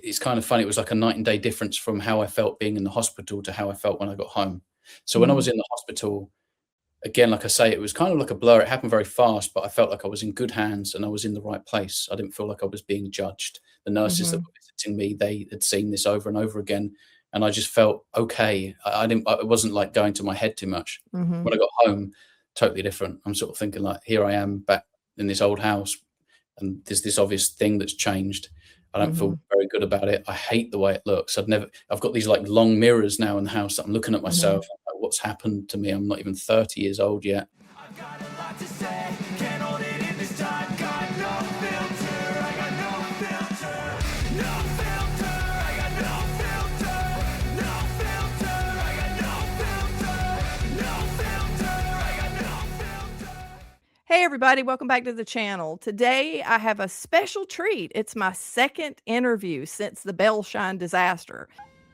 it's kind of funny. It was like a night and day difference from how I felt being in the hospital to how I felt when I got home. So when I was in the hospital, again, like I say, it was kind of like a blur. It happened very fast, but I felt like I was in good hands and I was in the right place. I didn't feel like I was being judged. The nurses that were visiting me, they had seen this over and over again, and I just felt okay. It wasn't like going to my head too much. When I got home, totally different. I'm sort of thinking like, here I am back in this old house, and there's this obvious thing that's changed. I don't feel very good about it. I hate the way it looks. I've got these like long mirrors now in the house that I'm looking at myself. Like, what's happened to me? I'm not even 30 years old yet. I've got a lot to say, can't hold it in this time. Got no filter, I got no filter. No filter, I got no filter. No filter, I got no filter. No filter, I got no filter. Hey everybody, welcome back to the channel. Today I have a special treat. It's my second interview since the Bellshine disaster.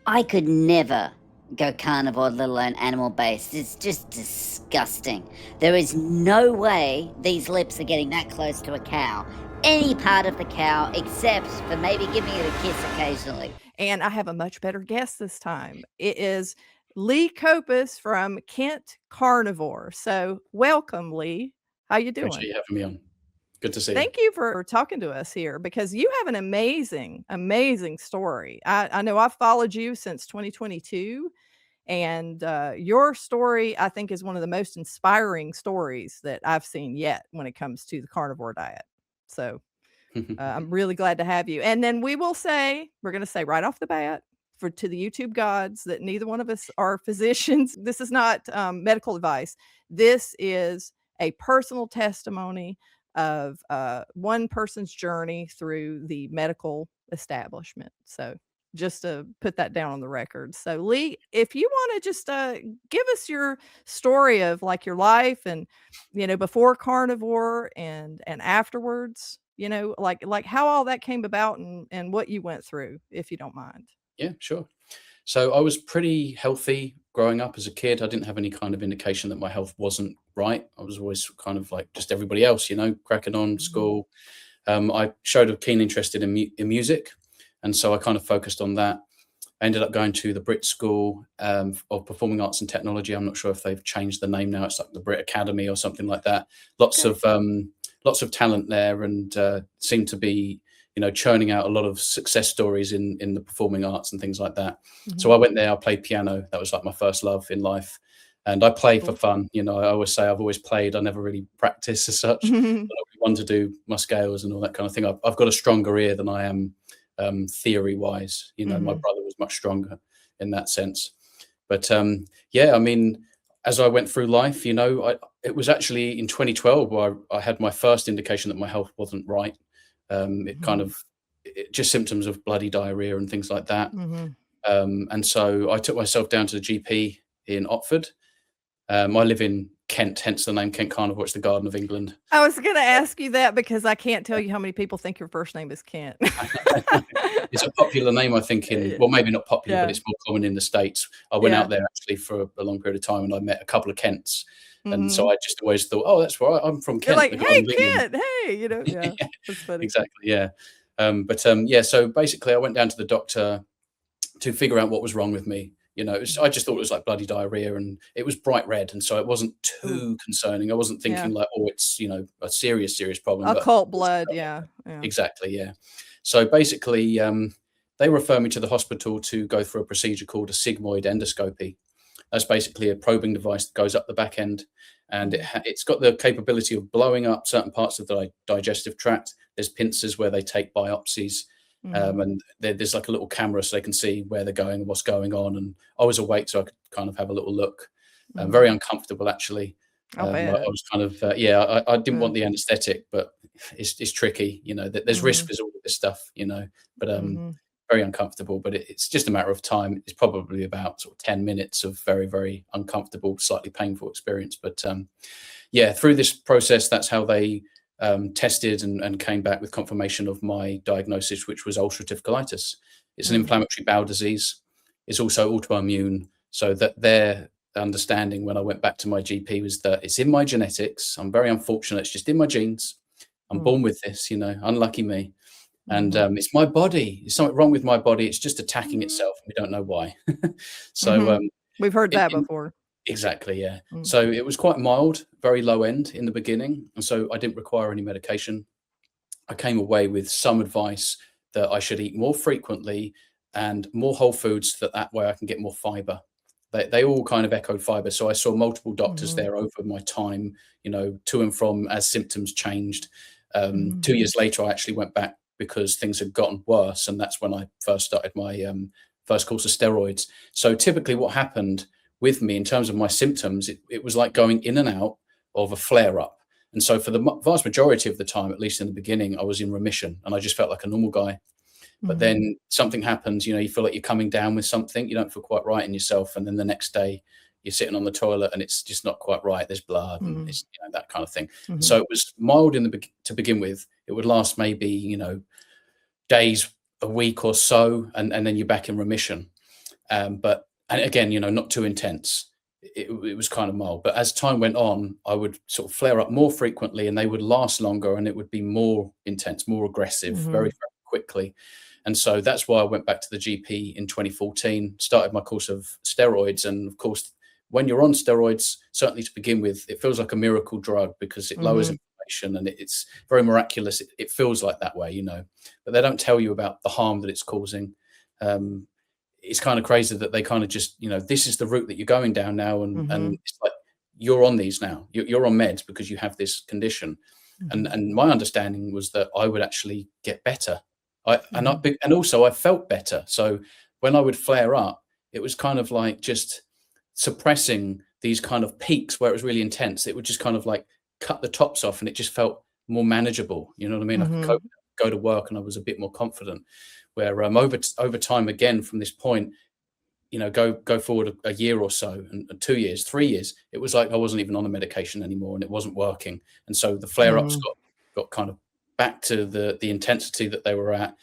I could never go carnivore, let alone animal-based. It's just disgusting. There is no way these lips are getting that close to a cow. Any part of the cow, except for maybe giving it a kiss occasionally. And I have a much better guest this time. It is Lee Copus from Kent Carnivore. So welcome, Lee. How you doing? Appreciate you having me on. Good to see you. Thank you for talking to us here, because you have an amazing, amazing story. I know I've followed you since 2022, and your story, I think, is one of the most inspiring stories that I've seen yet when it comes to the carnivore diet. So I'm really glad to have you. And then we're going to say right off the bat, to the YouTube gods, that neither one of us are physicians. This is not medical advice. This is a personal testimony of one person's journey through the medical establishment. So just to put that down on the record. So Lee, if you want to just give us your story of like your life and, before carnivore and afterwards, like how all that came about and what you went through, if you don't mind. Yeah, sure. So I was pretty healthy growing up as a kid. I didn't have any kind of indication that my health wasn't right. I was always kind of like just everybody else, cracking on school. I showed a keen interest in music, and so I kind of focused on that. I ended up going to the Brit School of Performing Arts and Technology. I'm not sure if they've changed the name now. It's like the Brit Academy or something like that. Lots of talent there, and seemed to be churning out a lot of success stories in the performing arts and things like that. So I went there, I played piano. That was like my first love in life. And I play for fun. I always say I've always played. I never really practiced as such. I don't really want to do my scales and all that kind of thing. I've got a stronger ear than I am theory wise. My brother was much stronger in that sense. But yeah, I mean, as I went through life, it was actually in 2012 where I had my first indication that my health wasn't right. It just symptoms of bloody diarrhea and things like that. And so I took myself down to the GP in Otford. I live in Kent, hence the name Kent Carnivore. It's the Garden of England. I was going to ask you that because I can't tell you how many people think your first name is Kent. It's a popular name, I think, well, maybe not popular, but it's more common in the States. I went out there actually for a long period of time, and I met a couple of Kents. And so I just always thought, oh, that's right, I'm from Kent. You're like, hey, Kent, hey, yeah, that's funny. Exactly, yeah. Yeah, so basically I went down to the doctor to figure out what was wrong with me. I just thought it was like bloody diarrhea, and it was bright red, and so it wasn't too concerning. I wasn't thinking like, oh, it's a serious problem. Occult blood, yeah. Exactly, yeah. So basically, they refer me to the hospital to go through a procedure called a sigmoid endoscopy. That's basically a probing device that goes up the back end, and it's got the capability of blowing up certain parts of the digestive tract. There's pincers where they take biopsies. And there's like a little camera so they can see where they're going and what's going on. And I was awake, so I could kind of have a little look. Very uncomfortable, actually. I was kind of, I didn't want the anesthetic, but it's tricky, there's risk with all of this stuff, but very uncomfortable. But it's just a matter of time. It's probably about sort of 10 minutes of very, very uncomfortable, slightly painful experience. But yeah, through this process, that's how they tested and came back with confirmation of my diagnosis, which was ulcerative colitis. It's an inflammatory bowel disease. It's also autoimmune. So that their understanding when I went back to my GP was that it's in my genetics. I'm very unfortunate. It's just in my genes. I'm born with this, unlucky me. And it's my body. There's something wrong with my body. It's just attacking itself. We don't know why. So We've heard that in before. exactly, yeah. So it was quite mild, very low end in the beginning, and so I didn't require any medication. I came away with some advice that I should eat more frequently and more whole foods, that way I can get more fiber. They all kind of echoed fiber. So I saw multiple doctors there over my time, to and from as symptoms changed. 2 years later, I actually went back because things had gotten worse, and that's when I first started my first course of steroids. So typically what happened with me in terms of my symptoms, it was like going in and out of a flare-up. And so for the vast majority of the time, at least in the beginning, I was in remission and I just felt like a normal guy. But then something happens, you feel like you're coming down with something, you don't feel quite right in yourself. And then the next day you're sitting on the toilet and it's just not quite right. There's blood and it's, that kind of thing. So it was mild to begin with. It would last maybe, days, a week or so, and then you're back in remission. And again, not too intense. It was kind of mild, but as time went on, I would sort of flare up more frequently and they would last longer and it would be more intense, more aggressive, very, very quickly. And so that's why I went back to the GP in 2014, started my course of steroids. And of course, when you're on steroids, certainly to begin with, it feels like a miracle drug because it lowers inflammation and it's very miraculous. It feels like that way, but they don't tell you about the harm that it's causing. It's kind of crazy that they kind of just, this is the route that you're going down now. And it's like, you're on these now. You're on meds because you have this condition. And my understanding was that I would actually get better. And also I felt better. So when I would flare up, it was kind of like just suppressing these kind of peaks where it was really intense. It would just kind of like cut the tops off and it just felt more manageable. You know what I mean? I could go to work and I was a bit more confident. Where over time, again, from this point, go forward a year or so, and 2 years, 3 years, it was like I wasn't even on a medication anymore and it wasn't working. And so the flare-ups got kind of back to the intensity that they were at,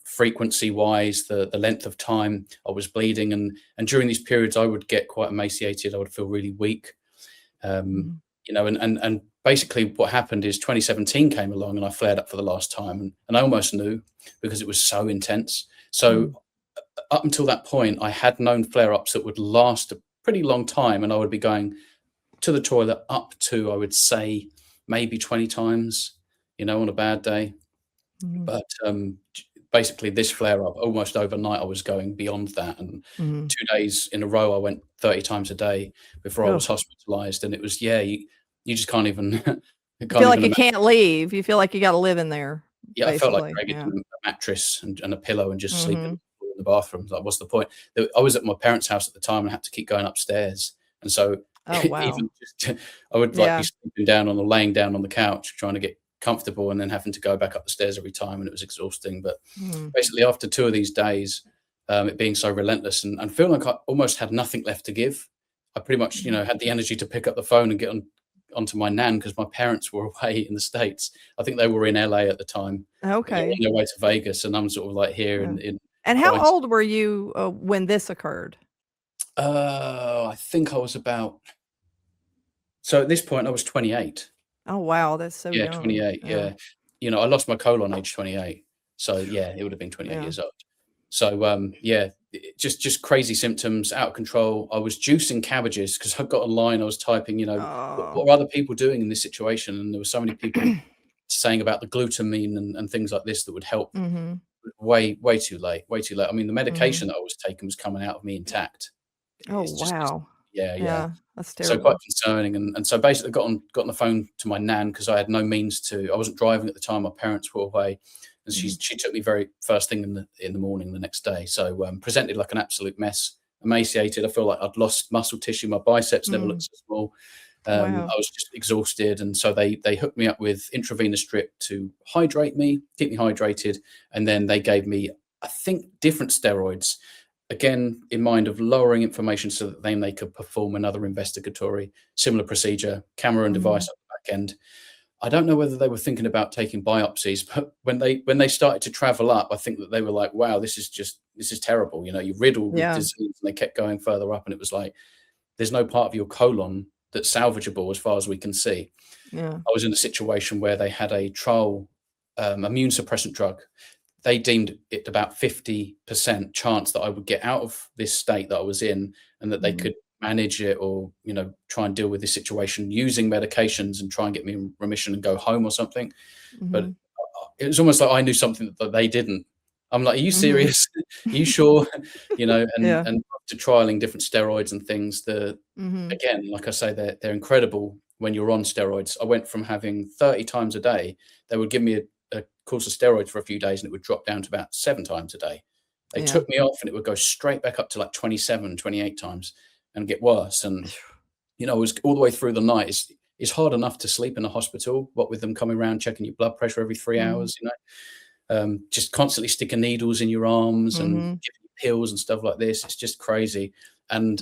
frequency-wise, the length of time I was bleeding. And during these periods, I would get quite emaciated. I would feel really weak. And basically what happened is 2017 came along and I flared up for the last time and I almost knew because it was so intense. So up until that point, I had known flare-ups that would last a pretty long time and I would be going to the toilet up to, I would say, maybe 20 times, on a bad day. But basically this flare-up, almost overnight, I was going beyond that. And 2 days in a row, I went 30 times a day before I was hospitalized. And it was, you just can't even. You feel like you can't leave. You feel like you got to live in there. Yeah, basically. I felt like dragging a mattress and a pillow and just sleeping in the bathroom. Like, what's the point? I was at my parents' house at the time and I had to keep going upstairs. And so even just, I would be sleeping down or laying down on the couch trying to get comfortable and then having to go back up the stairs every time. And it was exhausting. But basically after 2 of these days, it being so relentless and feeling like I almost had nothing left to give, I pretty much, had the energy to pick up the phone and get onto my nan because my parents were away in the States. I think they were in LA at the time. Okay. On their way to Vegas, and I'm sort of like here in. And how old were you when this occurred? I think I was about. So at this point, I was 28. Oh wow, that's so young. 28. Yeah. I lost my colon age 28. So it would have been 28 years old. So just crazy symptoms, out of control. I was juicing cabbages because I got online. I was typing, what are other people doing in this situation? And there were so many people saying about the glutamine and things like this that would help. Way too late. I mean, the medication that I was taking was coming out of me intact. Oh wow. Yeah. That's terrible. So quite concerning. And so basically got on the phone to my nan because I had no means to. I wasn't driving at the time. My parents were away. And she took me very first thing in the morning the next day. So presented like an absolute mess, emaciated. I feel like I'd lost muscle tissue. My biceps never looked so small. I was just exhausted. And so they hooked me up with intravenous drip to hydrate me, keep me hydrated. And then they gave me, I think, different steroids, again, in mind of lowering inflammation so that then they could perform another investigatory, similar procedure, camera and device at the back end. I don't know whether they were thinking about taking biopsies, but when they started to travel up, I think that they were like, wow, this is terrible. You're riddled with disease, and they kept going further up. And it was like, there's no part of your colon that's salvageable as far as we can see. I was in a situation where they had a trial immune suppressant drug. They deemed it about 50% chance that I would get out of this state that I was in, and that they could manage it, or try and deal with this situation using medications and try and get me in remission and go home or something. But it was almost like I knew something that they didn't. I'm like, are you serious? Are you sure? Yeah. And after trialing different steroids and things, again, like I say, they're incredible when you're on steroids. I went from having 30 times a day. They would give me a course of steroids for a few days, and it would drop down to about 7 times a day. They Yeah. took me off, and it would go straight back up to like 27, 28 times and get worse. And, it was all the way through the night. It's hard enough to sleep in a hospital, what with them coming around checking your blood pressure every 3 hours, just constantly sticking needles in your arms and giving you pills and stuff like this. It's just crazy. And,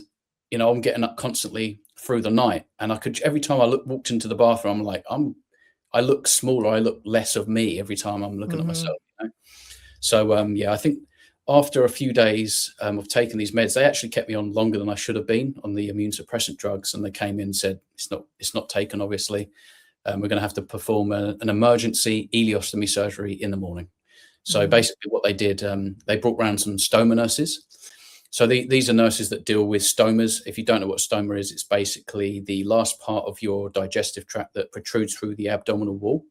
I'm getting up constantly through the night, and every time I walked into the bathroom, I'm like, I look smaller. I look less of me every time I'm looking at myself. So, I think after a few days of taking these meds, they actually kept me on longer than I should have been on the immune suppressant drugs. And they came in and said, it's not taken, obviously. We're going to have to perform an emergency ileostomy surgery in the morning. So basically what they did, they brought around some stoma nurses. So these are nurses that deal with stomas. If you don't know what stoma is, it's basically the last part of your digestive tract that protrudes through the abdominal wall.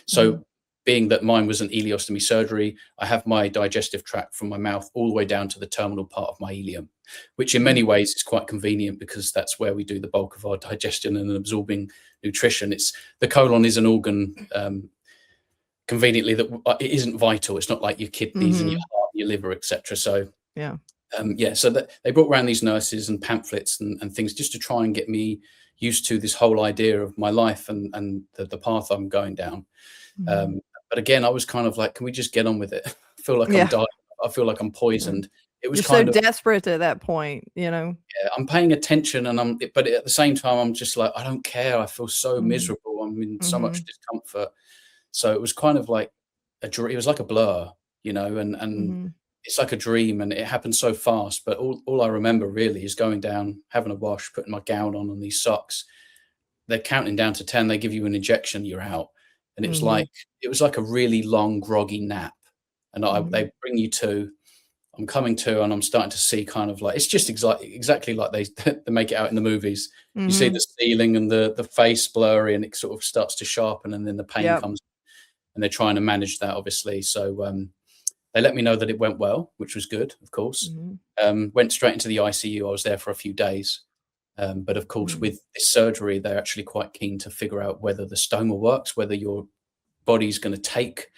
So being that mine was an ileostomy surgery, I have my digestive tract from my mouth all the way down to the terminal part of my ileum, which in many ways is quite convenient because that's where we do the bulk of our digestion and absorbing nutrition. The colon is an organ, conveniently, that it isn't vital. It's not like your kidneys and your heart, your liver, etc. So so that they brought around these nurses and pamphlets and things just to try and get me used to this whole idea of my life and the path I'm going down. But again, I was kind of like, can we just get on with it? I feel like I'm dying. I feel like I'm poisoned. It was You're so desperate at that point, Yeah, I'm paying attention, but at the same time, I'm just like, I don't care. I feel so miserable. I'm in so much discomfort. So it was kind of like it was like a blur, and it's like a dream, and it happened so fast. But all I remember really is going down, having a wash, putting my gown on and these socks. They're counting down to 10. They give you an injection, you're out. And it was like a really long, groggy nap. And they bring you to, I'm coming to, and I'm starting to see kind of like, it's just exactly like they make it out in the movies. You see the ceiling and the face blurry, and it sort of starts to sharpen, and then the pain comes, and they're trying to manage that, obviously. So they let me know that it went well, which was good, of course. Went straight into the ICU. I was there for a few days. But of course, with this surgery, they're actually quite keen to figure out whether the stoma works, whether your body's going to take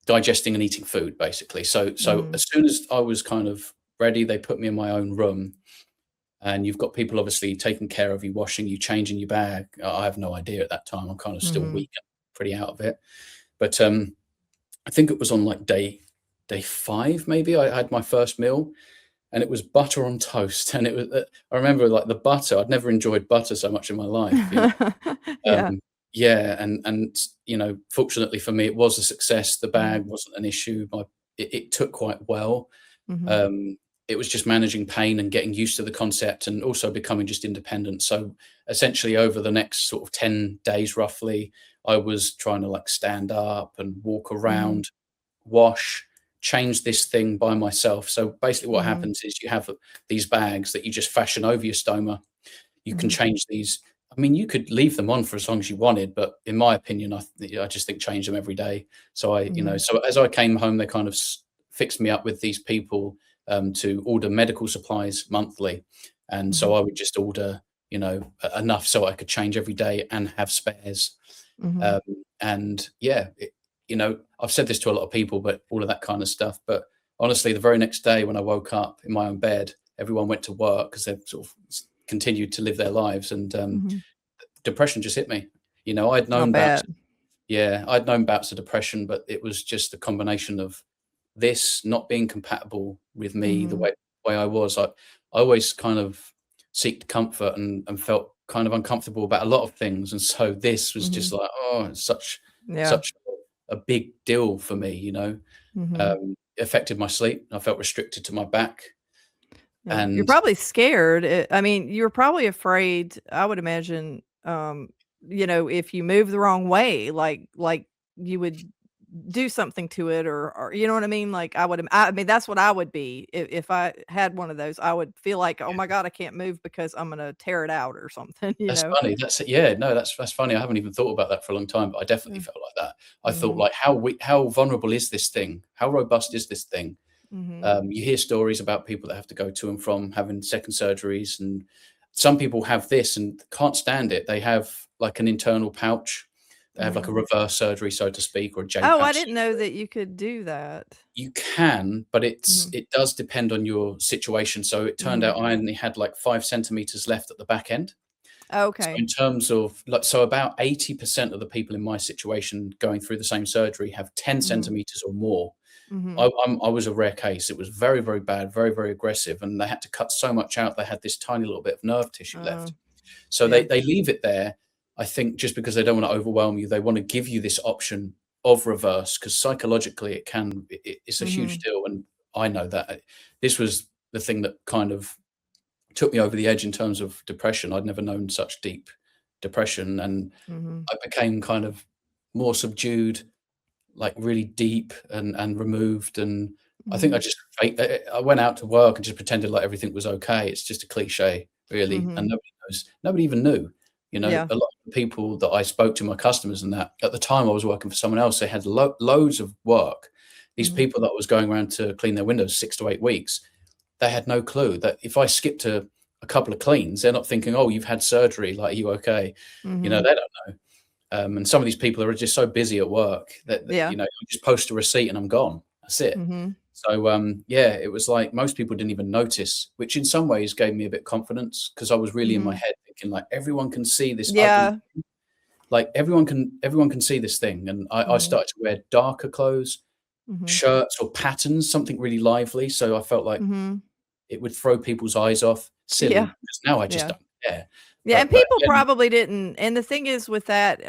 digesting and eating food, basically. So as soon as I was kind of ready, they put me in my own room, and you've got people obviously taking care of you, washing you, changing your bag. I have no idea at that time. I'm kind of still weak, pretty out of it. But I think it was on like day 5, maybe, I had my first meal. And it was butter on toast. And it was, I remember like the butter, I'd never enjoyed butter so much in my life. And fortunately for me, it was a success. The bag wasn't an issue. It took quite well. It was just managing pain and getting used to the concept, and also becoming just independent. So essentially over the next sort of 10 days, roughly, I was trying to like stand up and walk around, wash, change this thing by myself. So basically what happens is you have these bags that you just fashion over your stoma. You can change these. I mean, you could leave them on for as long as you wanted, but in my opinion, I just think change them every day. So so as I came home, they kind of fixed me up with these people to order medical supplies monthly. And so I would just order, enough so I could change every day and have spares. I've said this to a lot of people, but all of that kind of stuff. But honestly, the very next day when I woke up in my own bed, everyone went to work because they've sort of continued to live their lives, and depression just hit me. I'd known bouts of depression, but it was just a combination of this not being compatible with me, the way I was. I always kind of seeked comfort and felt kind of uncomfortable about a lot of things, and so this was just like, it's such a big deal for me. It affected my sleep. I felt restricted to my back. And you're probably scared. I mean, you're probably afraid, I would imagine, if you move the wrong way, like you would do something to it, or you know what I mean? Like I mean, that's what I would be if I had one of those. I would feel like, oh my God, I can't move because I'm gonna tear it out or something, you That's know? funny. That's yeah, no, that's funny. I haven't even thought about that for a long time, but I definitely Mm. felt like that. I thought Mhm. like, how vulnerable is this thing? How robust is this thing? Mhm. You hear stories about people that have to go to and from having second surgeries, and some people have this and can't stand it. They have like an internal pouch. They have like a Mhm. reverse surgery, so to speak, or a J Oh, I pouch. didn't know that you could do that. You can, but Mhm. it does depend on your situation. So it turned Mhm. out I only had like 5 centimeters left at the back end. So Okay. in terms of like, so about 80% of the people in my situation going through the same surgery have 10 Mhm. centimeters or more. Mhm. I was a rare case. It was very, very bad, very, very aggressive, and they had to cut so much out. They had this tiny little bit of nerve tissue Uh, left. So yeah. they leave it there, I think, just because they don't want to overwhelm you. They want to give you this option of reverse, because psychologically it's a huge Mhm. deal. And I know that this was the thing that kind of took me over the edge in terms of depression. I'd never known such deep depression, and Mhm. I became kind of more subdued, like really deep and removed. And I think I Mhm. just I went out to work and just pretended like everything was okay. It's just a cliche, really, and Mhm. nobody knows. Nobody even knew. You know, Yeah. a lot of the people that I spoke to, my customers, and that at the time I was working for someone else. They had loads of work. These Mhm. people that was going around to clean their windows 6 to 8 weeks, they had no clue that if I skipped a couple of cleans, they're not thinking, "Oh, you've had surgery. Like, are you okay?" You know, Mhm. they don't know. And some of these people are just so busy at work that Yeah. you know, you just post a receipt and I'm gone. That's it. Mhm. So yeah, it was like most people didn't even notice, which in some ways gave me a bit confidence, because I was really in my Mhm. head thinking like everyone can see this ugly, Yeah. like everyone can see this thing. And I Mhm. started to wear darker clothes, Mhm. shirts or patterns, something really lively. So I felt like Mhm. it would throw people's eyes off. Silly, Yeah. because now I just Yeah. don't care. Yeah, and But people again, probably didn't, and the thing is with that,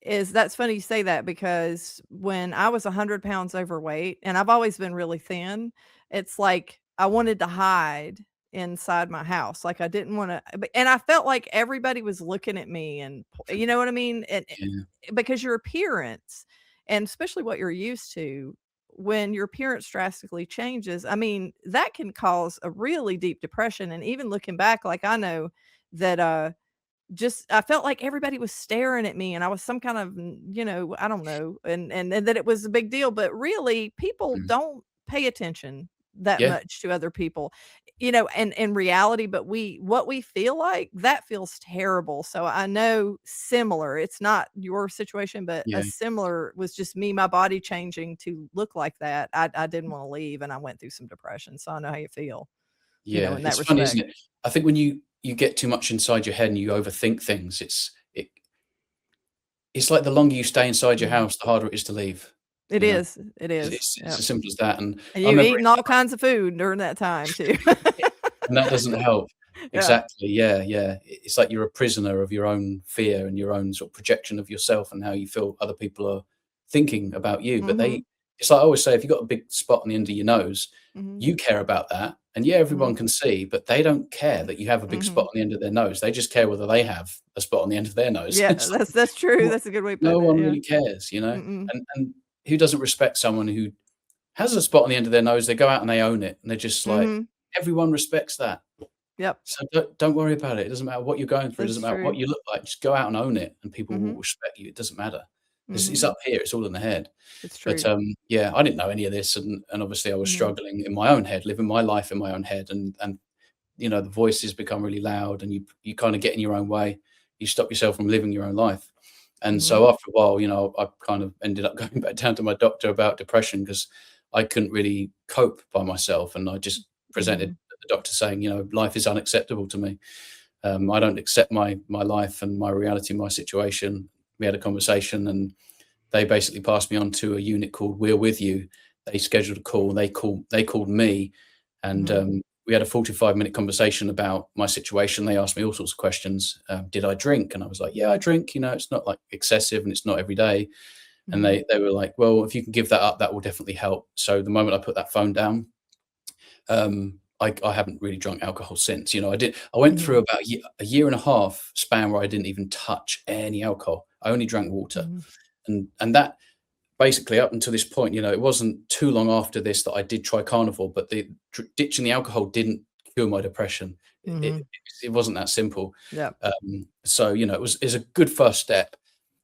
is that's funny you say that because when I was 100 pounds overweight, and I've always been really thin, it's like I wanted to hide inside my house, like, I didn't wanna and I felt like everybody was looking at me and you know what I mean? And yeah, because your appearance, and especially what you're used to, when your appearance drastically changes, I mean, that can cause a really deep depression, and even looking back, like, I know that, just I felt like everybody was staring at me and I was some kind of, you know, I don't know, and that it was a big deal, but really people mm, don't pay attention that yeah, much to other people, you know, and in reality, but what we feel like, that feels terrible. So I know similar, it's not your situation, but a yeah. similar was just me, my body changing to look like that. I didn't want to leave and I went through some depression. So I know how you feel, you know, Yeah, in that it's funny, isn't respect. it? I think when you get too much inside your head and you overthink things, it's like the longer you stay inside your Mhm. house, the harder it is to leave, It you know? is, it is. It's Yep. as simple as that. And And I you remember eating all kinds of food during that time too. and that doesn't help. Yeah. Exactly, yeah, yeah. It's like you're a prisoner of your own fear and your own sort of projection of yourself and how you feel other people are thinking about you. But Mhm, it's like I always say, if you've got a big spot on the end of your nose, mhm, you care about that. And yeah, mhm, everyone can see, but they don't care that you have a big spot mhm. on the end of their nose. They just care whether they have a spot on the end of their nose. Yeah, It's that's true, like, that's a good way of no putting it, one yeah. really cares, you know? Mm-mm, And who doesn't respect someone who has a spot on the end of their nose? They go out and they own it, and they're just like, mhm, everyone respects that. yep, So don't worry about it. It doesn't matter what you're going through. It that's doesn't matter what true. you look like. Just go out and own it, and people will Mhm, respect you. It doesn't matter. It's mhm, up here. It's all in the head. it's But true. yeah, I didn't know any of this, and obviously I was Mhm, struggling in my own head, living my life in my own head, and you know the voices become really loud, and you kind of get in your own way. You stop yourself from living your own life. And mhm, so after a while, you know, I kind of ended up going back down to my doctor about depression, because I couldn't really cope by myself, and I just presented mhm, at the doctor saying, you know, life is unacceptable to me. I don't accept my life and my reality, my situation. We had a conversation, and they basically passed me on to a unit called We're With You. They scheduled a call. They called me, and mhm, we had a 45-minute conversation about my situation. They asked me all sorts of questions. Did I drink? And I was like, yeah, I drink. You know, it's not like excessive, and it's not every day. And mhm, they were like, well, if you can give that up, that will definitely help. So the moment I put that phone down, I haven't really drunk alcohol since. You know, I went through mhm, about a year and a half span where I didn't even touch any alcohol. I only drank water, mhm, and basically up until this point, it wasn't too long after this that I did try carnivore, but ditching the alcohol didn't cure my depression. It wasn't that simple. Yeah. So, it's a good first step.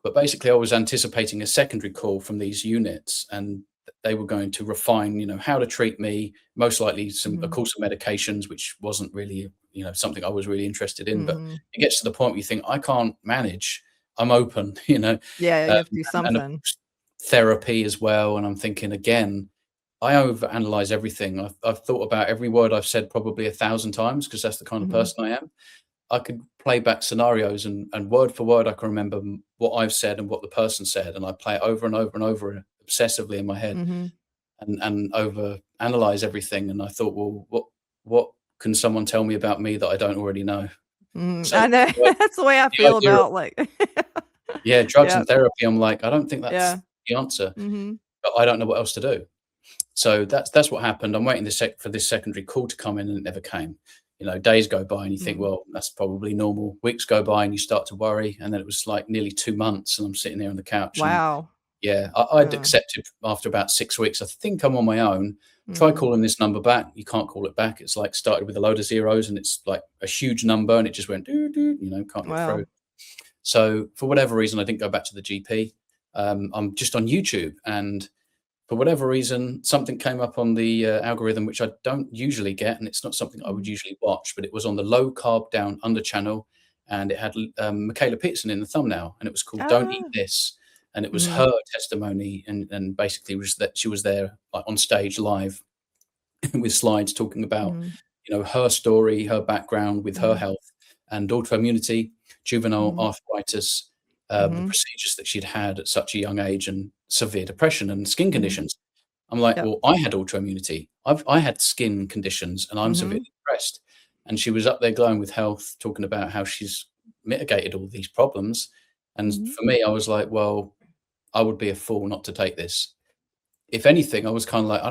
But basically, I was anticipating a secondary call from these units, and they were going to refine, how to treat me, most likely a course of medications, which wasn't really, something I was really interested in. But it gets to the point where you think, I can't manage. I'm open, Yeah, you have to do and something. therapy as well. And I'm thinking, again, I overanalyze everything. I've thought about every word I've said probably 1,000 times, because that's the kind of person I am. I could play back scenarios and word for word, I can remember what I've said and what the person said. And I play it over and over and over obsessively in my head and over analyze everything. And I thought, well, what can someone tell me about me that I don't already know? So I know. That's the way I feel idea about like. drugs and therapy. I'm like, I don't think that's the answer, Mm-hmm. but I don't know what else to do. So that's what happened. I'm waiting for this secondary call to come in, and it never came. Days go by and you think, well, that's probably normal. Weeks go by and you start to worry. And then it was like nearly 2 months, and I'm sitting there on the couch. Wow. And I'd accepted after about 6 weeks. I think I'm on my own. Try calling this number back. You can't call it back. It's like started with a load of zeros, and it's like a huge number, and it just went, can't get through. So for whatever reason, I didn't go back to the GP. I'm just on YouTube, and for whatever reason, something came up on the algorithm, which I don't usually get, and it's not something I would usually watch, but it was on the low carb down under channel, and it had Michaela Peterson in the thumbnail, and it was called Don't Eat This. And it was her testimony, and basically was that she was there like on stage live with slides talking about, her story, her background with her health and autoimmunity, juvenile arthritis, the procedures that she'd had at such a young age, and severe depression and skin conditions. I'm like, well, I had autoimmunity. I had skin conditions, and I'm severely depressed. And she was up there glowing with health, talking about how she's mitigated all these problems. And for me, I was like, well, I would be a fool not to take this. If anything, I was kind of like, I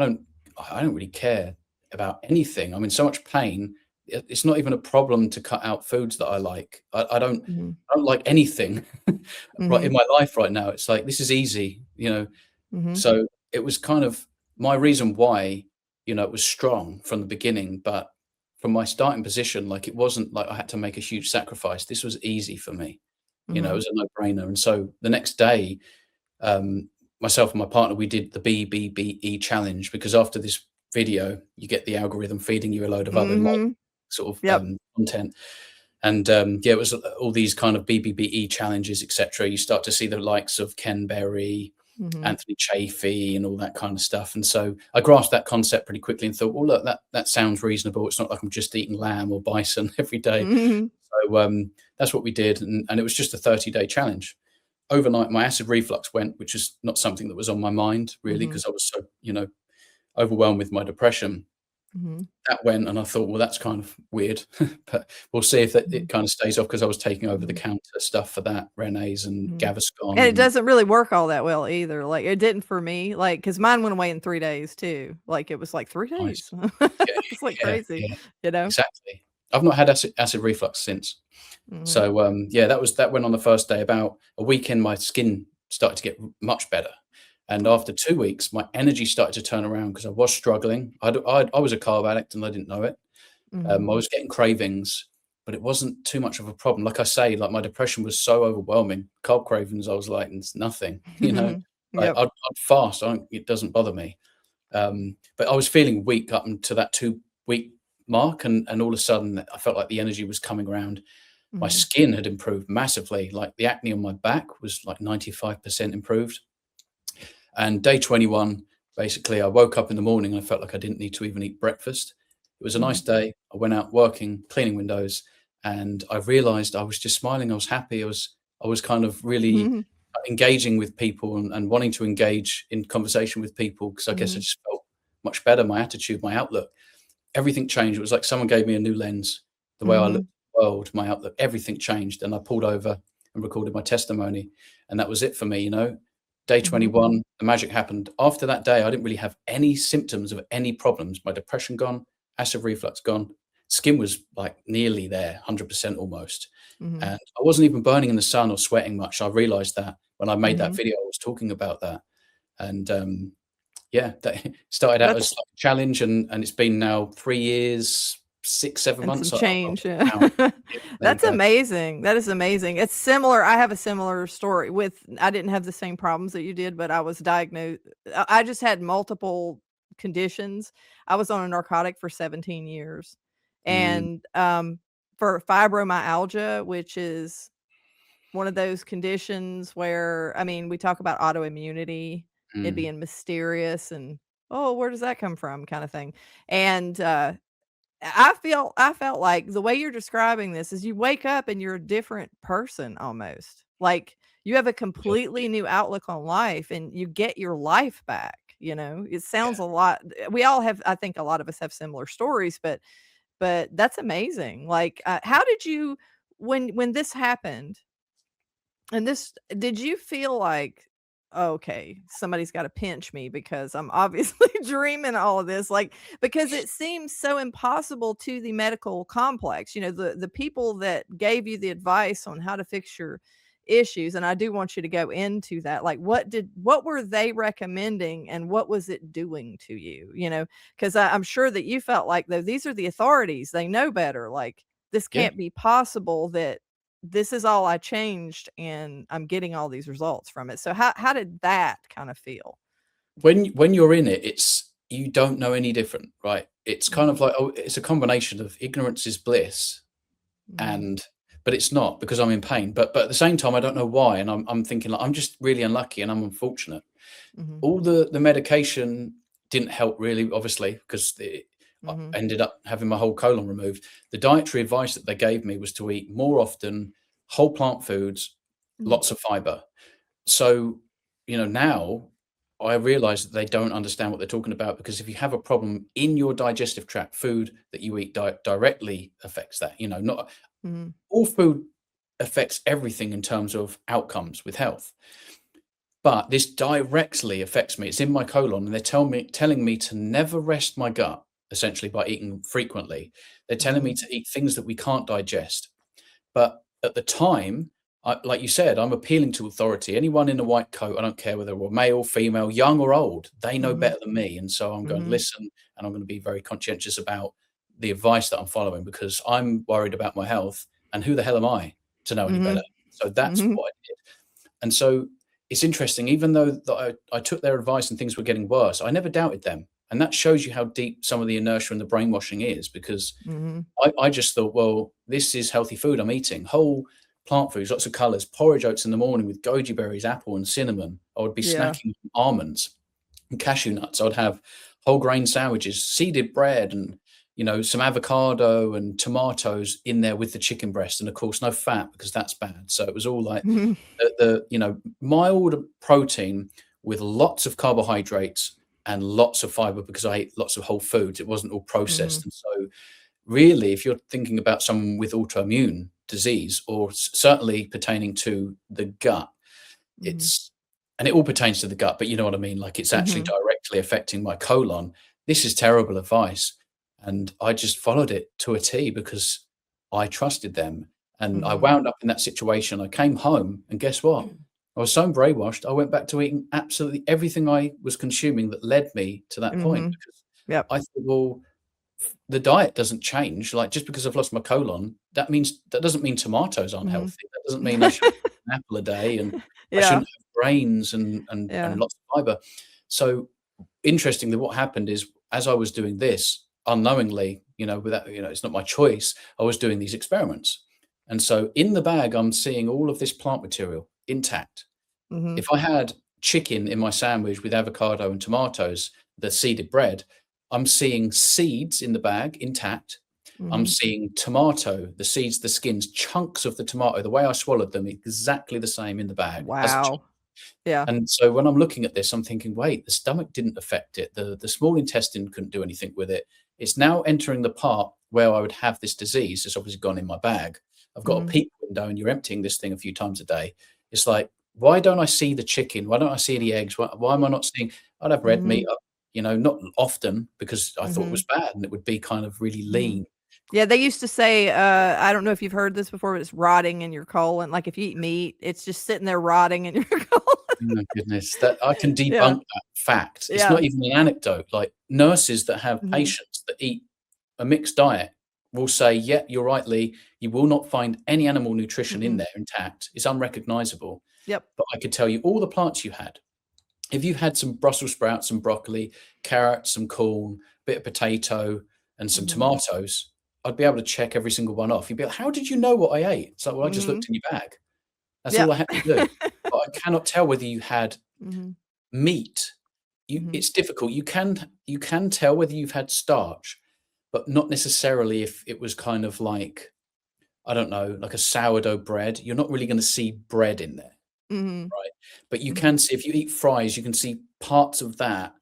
don't really care about anything. I'm in so much pain. It's not even a problem to cut out foods that I like. I don't like anything right in my life right now. It's like, this is easy, So it was kind of my reason why, it was strong from the beginning, but from my starting position, like, it wasn't like I had to make a huge sacrifice. This was easy for me. It was a no-brainer. And so the next day, myself and my partner, we did the BBBE challenge, because after this video, you get the algorithm feeding you a load of other sort of content. And it was all these kind of BBBE challenges, etc. You start to see the likes of Ken Berry, Anthony Chafee, and all that kind of stuff. And so I grasped that concept pretty quickly and thought, well, look, that sounds reasonable. It's not like I'm just eating lamb or bison every day. So that's what we did. And it was just a 30-day challenge. Overnight, my acid reflux went, which is not something that was on my mind, really, because I was so, overwhelmed with my depression. That went, and I thought, well, that's kind of weird, but we'll see if it kind of stays off, because I was taking over the counter stuff for that, Renee's and Gaviscon. And it doesn't really work all that well either. Like, it didn't for me, like, because mine went away in 3 days too. Like, it was like 3 days. Nice. It's like crazy, Exactly. I've not had acid reflux since. So that went on the first day. About a week in, my skin started to get much better. And after 2 weeks, my energy started to turn around, because I was struggling. I was a carb addict, and I didn't know it. I was getting cravings, but it wasn't too much of a problem. Like I say, like, my depression was so overwhelming. Carb cravings, I was like, it's nothing, Like, I'd fast. It doesn't bother me. But I was feeling weak up until that 2-week mark, and all of a sudden, I felt like the energy was coming around. My skin had improved massively. Like, the acne on my back was like 95% improved. And day 21, basically, I woke up in the morning and I felt like I didn't need to even eat breakfast. It was a nice day. I went out working, cleaning windows, and I realized I was just smiling. I was happy. I was kind of really engaging with people and wanting to engage in conversation with people, because I guess I just felt much better. My attitude, my outlook, everything changed. It was like someone gave me a new lens. The way I looked at the world, my outlook, everything changed. And I pulled over and recorded my testimony, and that was it for me, Day 21, the magic happened. After that day, I didn't really have any symptoms of any problems. My depression gone, acid reflux gone. Skin was like nearly there, 100% almost. And I wasn't even burning in the sun or sweating much. I realized that when I made that video, I was talking about that. And yeah, that started out as That's like a challenge, and it's been now 3 years, 6, 7 and some months. change. Now. Yeah. Yeah, there you That's go. amazing. That is amazing. It's similar. I have a similar story with I didn't have the same problems that you did, but I was diagnosed. I just had multiple conditions. I was on a narcotic for 17 years. Mm, And for fibromyalgia, which is one of those conditions where, I mean, we talk about autoimmunity, it mm, being mysterious and, "Oh, where does that come from?" kinda thing. And, I felt like the way you're describing this is you wake up and you're a different person almost. Like, you have a yeah, completely new outlook on life and you get your life back, you know? It sounds yeah. a lot we all have I think a lot of us have similar stories, but that's amazing. Like, how did you when this happened and this did you feel like, "Okay, somebody's gotta pinch me because I'm obviously dreaming all of this," like, because it seems so impossible to the medical complex, you know, the people that gave you the advice on how to fix your issues, and I do want you to go into that, like, what were they recommending and what was it doing to you, you know? 'Cause I'm sure that you felt like, though, these are the authorities, they know better, like, this Yeah. can't be possible that this is all I changed and I'm getting all these results from it. So how did that kind of feel? When you're in it, it's you don't know any different, right? It's kind of Mhm, like, oh, it's a combination of ignorance is bliss, mhm, and but it's not because I'm in pain. But at the same time, I don't know why, and I'm thinking like I'm just really unlucky and I'm unfortunate. mhm, All the medication didn't help really, obviously, because I mhm, ended up having my whole colon removed. The dietary advice that they gave me was to eat more often, whole plant foods, mm, lots of fiber. So, now I realize that they don't understand what they're talking about, because if you have a problem in your digestive tract, food that you eat directly affects that. Not mhm, all food affects everything in terms of outcomes with health, but this directly affects me. It's in my colon, and they're telling me to never rest my gut, essentially, by eating frequently. They're telling me mhm, to eat things that we can't digest. But at the time, like you said, I'm appealing to authority. Anyone in a white coat, I don't care whether they're male, female, young or old, they know mhm, better than me. And so I'm going to mhm, listen, and I'm going to be very conscientious about the advice that I'm following, because I'm worried about my health. And who the hell am I to know any better? mhm, So that's mhm, what I did. And so it's interesting, even though that I took their advice and things were getting worse, I never doubted them. And that shows you how deep some of the inertia and the brainwashing is, because mhm, I just thought, well, this is healthy food I'm eating. Whole plant foods, lots of colors, porridge oats in the morning with goji berries, apple, and cinnamon. I would be yeah, snacking on almonds and cashew nuts. I would have whole grain sandwiches, seeded bread, and some avocado and tomatoes in there with the chicken breast, and of course no fat, because that's bad. So it was all like mhm, the mild protein with lots of carbohydrates and lots of fiber, because I ate lots of whole foods. It wasn't all processed. mhm, And so really, if you're thinking about someone with autoimmune disease, or certainly pertaining to the gut, mhm, it's and it all pertains to the gut, but you know what I mean? Like, it's actually mhm, directly affecting my colon. This is terrible advice. And I just followed it to a T because I trusted them. And I mhm. wound up in that situation. I came home, and guess what? I was so brainwashed, I went back to eating absolutely everything I was consuming that led me to that point, Mhm. because Yep. I thought, well, the diet doesn't change. Like, just because I've lost my colon, that doesn't mean tomatoes aren't Mhm. healthy. That doesn't mean I should eat an apple a day, and I Yeah, shouldn't have grains and yeah. lots of fiber. So interestingly, what happened is, as I was doing this unknowingly, without, it's not my choice, I was doing these experiments. And so in the bag, I'm seeing all of this plant material intact. Mhm, If I had chicken in my sandwich with avocado and tomatoes, the seeded bread, I'm seeing seeds in the bag intact. I'm mhm. seeing tomato, the seeds, the skins, chunks of the tomato, the way I swallowed them, exactly the same in the bag. Hasn't changed. Wow. Yeah. And so when I'm looking at this, I'm thinking, wait, the stomach didn't affect it. The small intestine couldn't do anything with it. It's now entering the part where I would have this disease. It's obviously gone in my bag. I've got a Mhm, peak window, and you're emptying this thing a few times a day. It's like, why don't I see the chicken? Why don't I see the eggs? Why am I not seeing? I'd have red meat, mhm, not often, because I thought it was mhm, bad, and it would be kind of really mhm. lean. Yeah, they used to say, I don't know if you've heard this before, but it's rotting in your colon. Like if you eat meat, it's just sitting there rotting in your colon. Oh my goodness, that I can debunk Yeah. that fact. It's Yeah. not even an anecdote. Like nurses that have Mhm. patients that eat a mixed diet will say, "Yeah, you're right, Lee. You will not find any animal nutrition in Mhm. there intact. It's unrecognizable." Yep. But I could tell you all the plants you had. If you had some Brussels sprouts, some broccoli, carrots, some corn, bit of potato, and some Mhm. tomatoes, I'd be able to check every single one off. You'd be like, "How did you know what I ate?" It's like, "Well, I just Mhm. looked in your bag." That's all I Yep. had to do. But I cannot tell whether you had Mhm. meat. Mhm. It's difficult. You can tell whether you've had starch, but not necessarily if it was kind of like, I don't know, like a sourdough bread. You're not really gonna see bread in there, Mhm. right? But you Mhm. can see if you eat fries, you can see parts of that,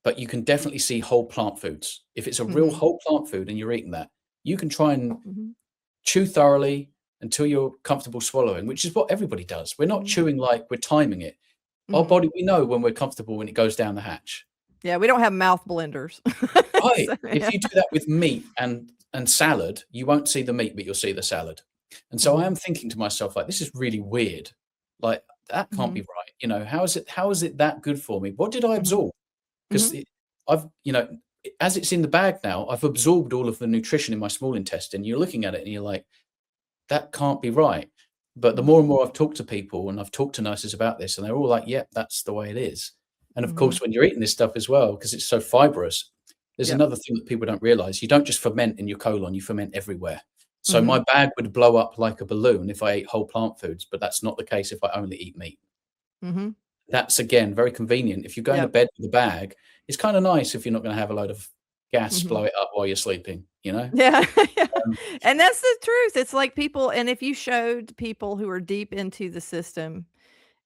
but you can definitely see whole plant foods. If it's a real Mhm. whole plant food and you're eating that, you can try and Mhm. chew thoroughly until you're comfortable swallowing, which is what everybody does. We're not Mhm. chewing like we're timing it. Our Mhm. body, we know when we're comfortable when it goes down the hatch. Yeah, we don't have mouth blenders. Right. So, If yeah. you do that with meat and salad, you won't see the meat, but you'll see the salad. And so I Mhm. am thinking to myself, like, this is really weird. Like, that can't be Mhm. right. How is it that good for me? What did I Mhm. absorb? Because Mhm. I've, as it's in the bag now, I've absorbed all of the nutrition in my small intestine. You're looking at it and you're like, that can't be right. But the Mhm. more and more I've talked to people and I've talked to nurses about this, and they're all like, yep, that's the way it is. And of Mhm. course, when you're eating this stuff as well, because it's so fibrous, there's Yep. another thing that people don't realize. You don't just ferment in your colon, you ferment everywhere. So my Mhm. bag would blow up like a balloon if I ate whole plant foods, but that's not the case if I only eat meat. Mhm. That's again very convenient. If you're going to Yep. bed with a bag, it's kind of nice if you're not going to have a load of gas Mhm. blow it up while you're sleeping, you know? Yeah, yeah, Um, and that's the truth. It's like people and if you showed people who are deep into the system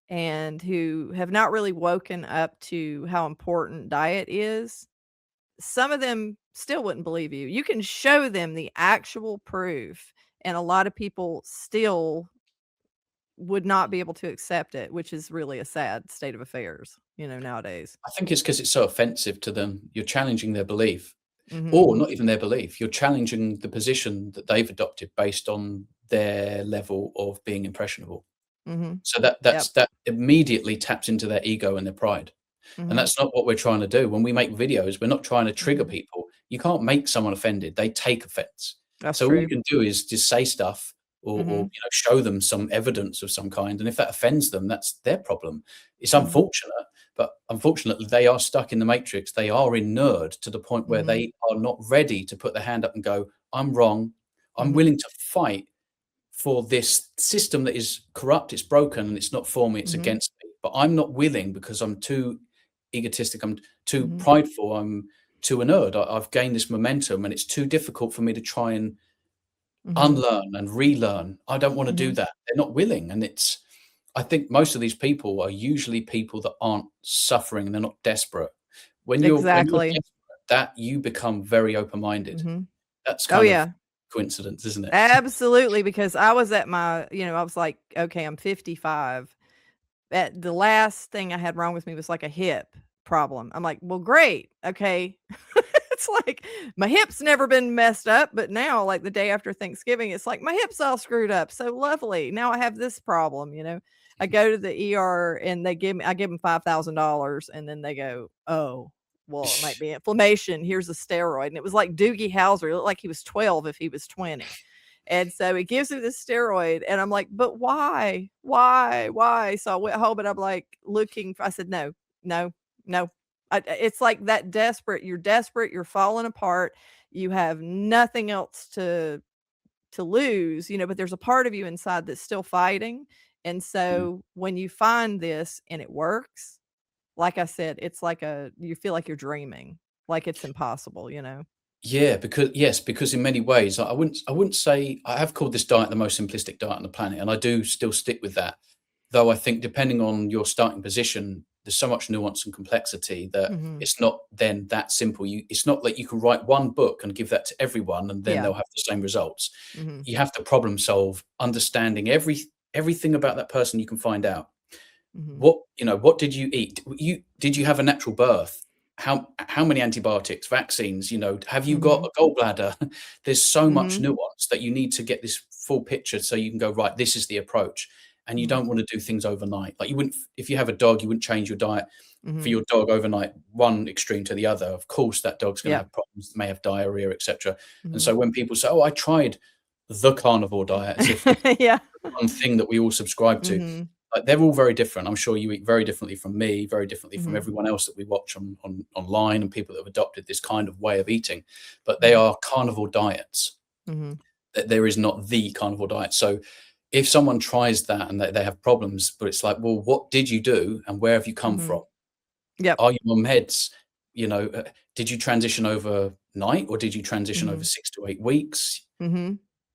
and who have not really woken up to how important diet is, some of them still wouldn't believe you. You can show them the actual proof, and a lot of people still would not be able to accept it, which is really a sad state of affairs, nowadays. I think it's because it's so offensive to them. You're challenging their belief. Mhm. Or not even their belief, you're challenging the position that they've adopted based on their level of being impressionable. Mhm. So Yep. that immediately taps into their ego and their pride, and Mhm. that's not what we're trying to do. When we make videos, we're not trying to trigger Mhm. people. You can't make someone offended, they take offense. That's So all you true. can do is just say stuff or, Mhm. show them some evidence of some kind, and if that offends them, that's their problem. It's Mhm. unfortunate, but unfortunately, they are stuck in the matrix. They are inured to the point where Mhm. they are not ready to put their hand up and go, "I'm wrong. I'm Mhm. willing to fight for this system that is corrupt, it's broken, and it's not for me, it's Mhm. against me. But I'm not willing because I'm too egotistic, I'm too Mhm. prideful, I'm too inert. I've gained this momentum, and it's too difficult for me to try and Mhm. unlearn and relearn. I don't want to do Mhm. that." They're not willing, and I think most of these people are usually people that aren't suffering and they're not desperate. When you're Exactly. desperate, that you become very open-minded. Mhm. That's Oh, kind of yeah. coincidence, isn't it? Absolutely, because I was at my I was like, "Okay, I'm 55." At the last thing I had wrong with me was, like, a hip problem. I'm like, "Well, great. Okay." It's like, my hip's never been messed up, but now, like, the day after Thanksgiving, it's like, "My hip's all screwed up. So lovely. Now I have this problem?" I go to the ER and I give them $5,000 and then they go, "Oh, well, it might be inflammation. Here's a steroid." And it was like Doogie Howser. It looked like he was 12 if he was 20. And so he gives me this steroid, and I'm like, "But why? Why? Why?" So I went home and I'm like I said, "No, no, no." It's like that desperate, you're falling apart, you have nothing else to lose, but there's a part of you inside that's still fighting. And Mm. so when you find this and it works, like I said, it's like you feel like you're dreaming, like it's impossible. Yeah, because in many ways, I wouldn't say I have called this diet the most simplistic diet on the planet, and I do still stick with that. Though I think depending on your starting position, there's so much nuance and complexity that Mhm. it's not then that simple. It's not like you can write one book and give that to everyone and then Yeah. they'll have the same results. Mhm. You have to problem solve, understanding everything about that person you can find out. Mhm. What did you eat? Did you have a natural birth? how many antibiotics, vaccines, have you got a gallbladder? There's so much nuance that you need to get this full picture so you can go, right, this is the approach. And you don't want to do things overnight. Like you wouldn't, if you have a dog, you wouldn't change your diet for your dog overnight, one extreme to the other. Of course, that dog's going to have problems, may have diarrhea, etc. And so when people say, "Oh, I tried the carnivore diet," as if it's Yeah. one thing that we all subscribe to, like they're all very different. I'm sure you eat very differently from me, very differently from everyone else that we watch on online, and people that have adopted this kind of way of eating. But they are carnivore diets. There is not the carnivore diet. So if someone tries that and they have problems, but it's like, well, what did you do and where have you come from? Yep. Are you on meds? Did you transition overnight or did you transition over 6 to 8 weeks?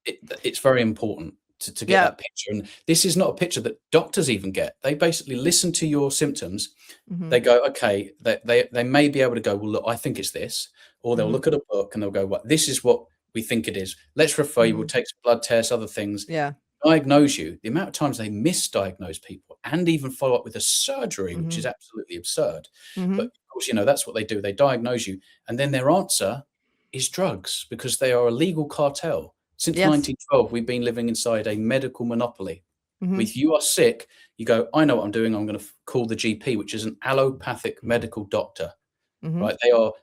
It's very important to get that picture. And this is not a picture that doctors even get. They basically listen to your symptoms. They go, okay, they may be able to go, well, look, I think it's this. Or they'll look at a book and they'll go, well, this is what we think it is. Let's refer you. We'll take some blood tests, other things. Yeah. Diagnose you. The amount of times they misdiagnose people and even follow up with a surgery, which is absolutely absurd. But of course, that's what they do. They diagnose you, and then their answer is drugs because they are a legal cartel. Since 1912, we've been living inside a medical monopoly. If you are sick, you go, I know what I'm doing. I'm going to call the GP, which is an allopathic medical doctor. Right?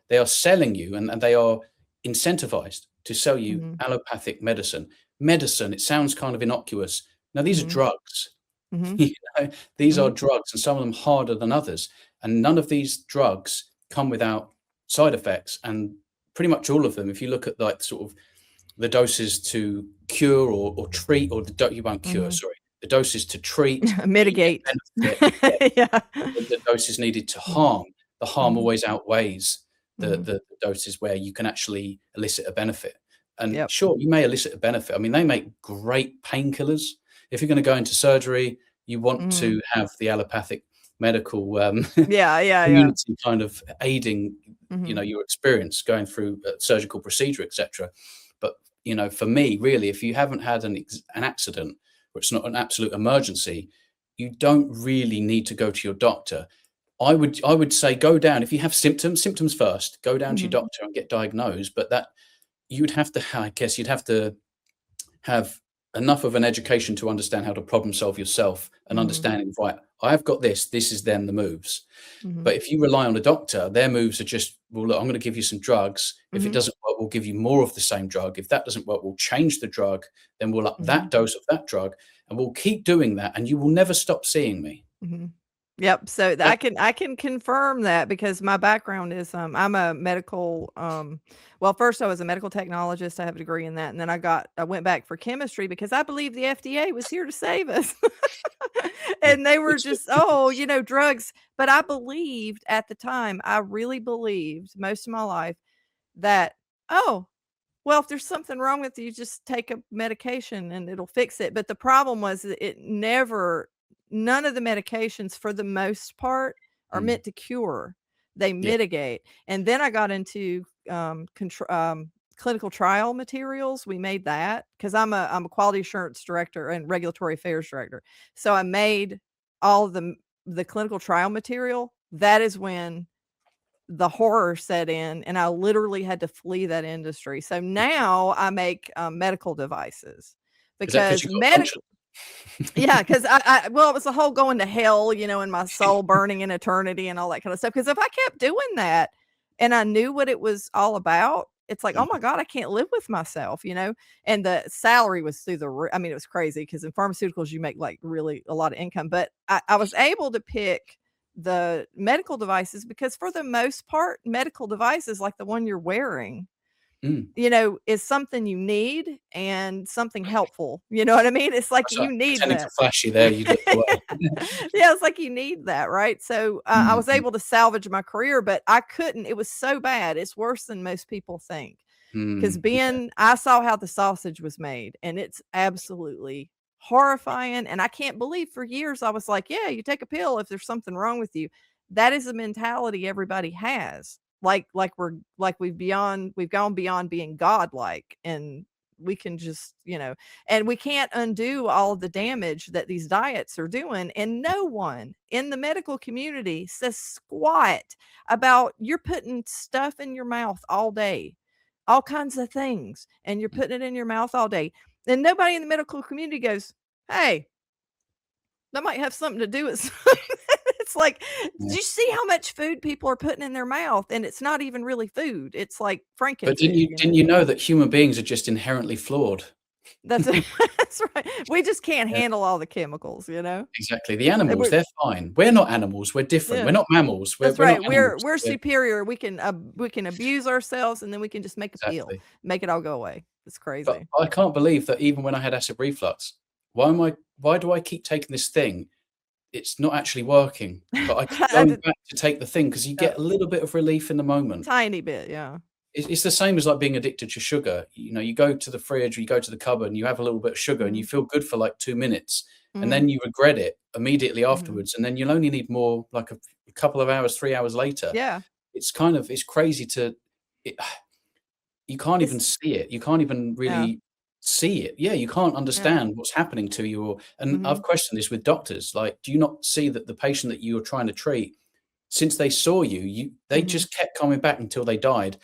They are selling you, and they are incentivized to sell you allopathic medicine. Medicine, it sounds kind of innocuous. Now, these are drugs. These are drugs, and some of them harder than others. And none of these drugs come without side effects. And pretty much all of them, if you look at like sort of the doses to cure or treat, or you won't cure, sorry, the doses to treat, mitigate. The doses needed to harm. The harm always outweighs the doses where you can actually elicit a benefit. And sure, you may elicit a benefit. I mean, they make great painkillers. If you're going to go into surgery, you want to have the allopathic medical community kind of aiding, your experience going through a surgical procedure, etc. But, for me, really, if you haven't had an accident, or it's not an absolute emergency, you don't really need to go to your doctor. I would say go down. If you have symptoms first, go down to your doctor and get diagnosed. But that you'd have to have enough of an education to understand how to problem solve yourself and understanding, right, I've got this is then the moves. But if you rely on a doctor, their moves are just, well, look, I'm going to give you some drugs. If it doesn't work, we'll give you more of the same drug. If that doesn't work, we'll change the drug. Then we'll up that dose of that drug, and we'll keep doing that. And you will never stop seeing me. Yep. So I can confirm that because my background is I'm a medical well, first I was a medical technologist. I have a degree in that, and then I went back for chemistry because I believe the FDA was here to save us. And they were just drugs, but I believed at the time, I really believed most of my life that well, if there's something wrong with you, just take a medication and it'll fix it. But the problem was that none of the medications for the most part are meant to cure. They mitigate. And then I got into clinical trial materials. We made that because I'm a quality assurance director and regulatory affairs director. So I made all the clinical trial material. That is when the horror set in, and I literally had to flee that industry. So now I make medical devices because medical. Yeah, because it was the whole going to hell, and my soul burning in eternity and all that kind of stuff. Because if I kept doing that and I knew what it was all about, it's like, oh my God, I can't live with myself, and the salary was through the roof. I mean, it was crazy because in pharmaceuticals, you make like really a lot of income. But I was able to pick the medical devices because for the most part, medical devices like the one you're wearing, is something you need and something helpful. You know what I mean? It's like you need that. To flash you there, you look away. Yeah, it's like you need that, right? So I was able to salvage my career, but I couldn't. It was so bad. It's worse than most people think. Because I saw how the sausage was made, and it's absolutely horrifying. And I can't believe for years I was like, yeah, you take a pill if there's something wrong with you. That is a mentality everybody has. We've gone beyond being godlike, and we can just, and we can't undo all the damage that these diets are doing. And no one in the medical community says squat about you're putting stuff in your mouth all day, all kinds of things, and you're putting it in your mouth all day. And nobody in the medical community goes, hey, that might have something to do with something. It's like, do you see how much food people are putting in their mouth? And it's not even really food. It's like But Frankenfood. didn't you know that human beings are just inherently flawed? That's that's right. We just can't handle all the chemicals, Exactly. The animals, they're fine. We're not animals. We're different. Yeah. We're not mammals. We're That's right. not animals. We're superior. We can abuse ourselves, and then we can just make a pill, Exactly. make it all go away. It's crazy. But I can't believe that even when I had acid reflux, why do I keep taking this thing? It's not actually working, but I keep going back to take the thing because you get a little bit of relief in the moment. Tiny bit, yeah. It's the same as like being addicted to sugar. You go to the fridge or you go to the cupboard and you have a little bit of sugar and you feel good for like 2 minutes and then you regret it immediately afterwards. And then you'll only need more like a couple of hours, 3 hours later. Yeah. It's crazy you can't even see it. You can't even really see it. Yeah, you can't understand what's happening to you. And I've questioned this with doctors. Like, do you not see that the patient that you are trying to treat, since they saw you, they just kept coming back until they died?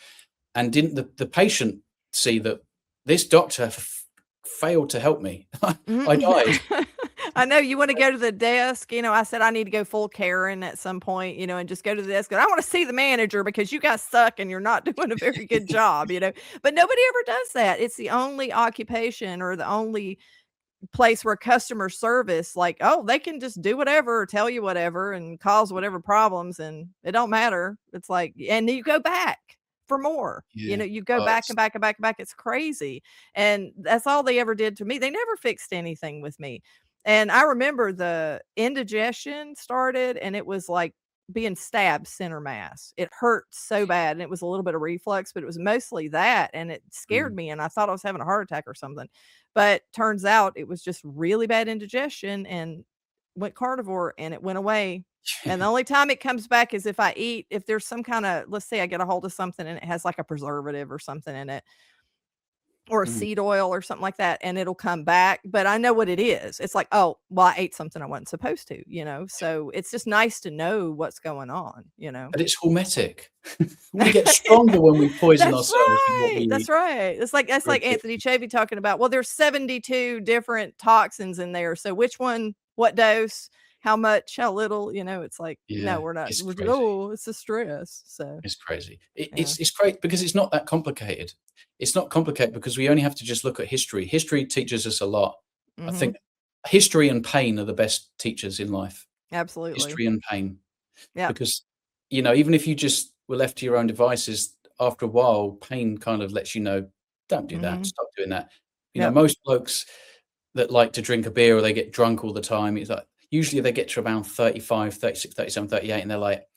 And didn't the patient see that this doctor failed to help me? I died. I know you want to go to the desk. I said I need to go full Karen at some point, and just go to the desk. And I want to see the manager because you guys suck and you're not doing a very good job, But nobody ever does that. It's the only occupation or the only place where customer service, like, oh, they can just do whatever or tell you whatever and cause whatever problems, and it don't matter. It's like, and you go back for more. You go back and back and back and back. It's crazy. And that's all they ever did to me. They never fixed anything with me. And I remember the indigestion started and it was like being stabbed center mass. It hurt so bad. And it was a little bit of reflux, but it was mostly that. And it scared me. And I thought I was having a heart attack or something. But turns out it was just really bad indigestion, and went carnivore and it went away. And the only time it comes back is if there's some kind of, let's say I get a hold of something and it has like a preservative or something in it, or a seed oil or something like that, and it'll come back. But I know what it is. It's like, oh, well, I ate something I wasn't supposed to, so it's just nice to know what's going on, But it's hormetic. We get stronger when we poison ourselves. That's right. It's like Anthony Chavy talking about, well, there's 72 different toxins in there. So which one, what dose, how much, how little, it's like, no, we're not. It's a stress. So it's crazy. It's great because it's not that complicated. It's not complicated because we only have to just look at history. History teaches us a lot. I think history and pain are the best teachers in life. Absolutely. History and pain. Yeah. Because, even if you just were left to your own devices, after a while, pain kind of lets you know, don't do that. Stop doing that. Most blokes that like to drink a beer or they get drunk all the time, it's like, usually they get to around 35, 36, 37, 38, and they're like,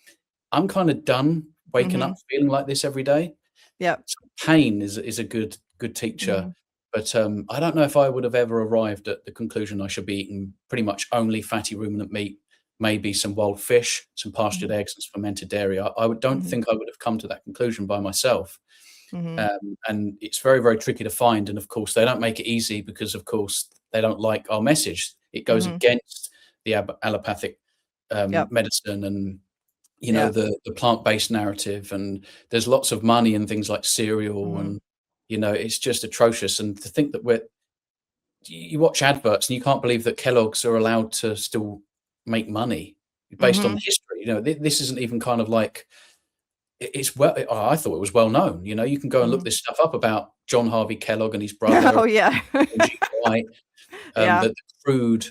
I'm kind of done waking up feeling like this every day. Yeah. So pain is a good teacher. But I don't know if I would have ever arrived at the conclusion I should be eating pretty much only fatty ruminant meat, maybe some wild fish, some pastured eggs, and some fermented dairy. I don't think I would have come to that conclusion by myself. And it's very, very tricky to find. And of course, they don't make it easy because, of course, they don't like our message. It goes against the allopathic medicine and the plant-based narrative, and there's lots of money in things like cereal and it's just atrocious. And to think that you watch adverts and you can't believe that Kellogg's are allowed to still make money based on history. This isn't even kind of like I thought it was well known. You can go and look this stuff up about John Harvey Kellogg and his brother. Oh yeah. White, the crude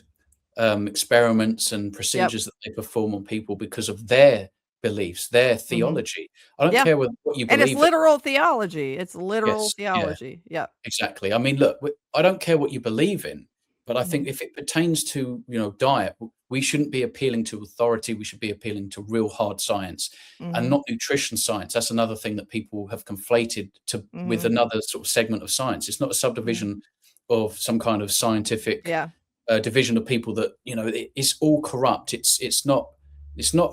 experiments and procedures that they perform on people because of their beliefs, their theology. I don't care what you believe. And it's literal theology. It's literal theology. Yeah. Exactly. I mean, look, I don't care what you believe in, but I think if it pertains to, diet, we shouldn't be appealing to authority. We should be appealing to real hard science and not nutrition science. That's another thing that people have conflated with another sort of segment of science. It's not a subdivision of some kind of scientific division of people that, it's all corrupt. It's not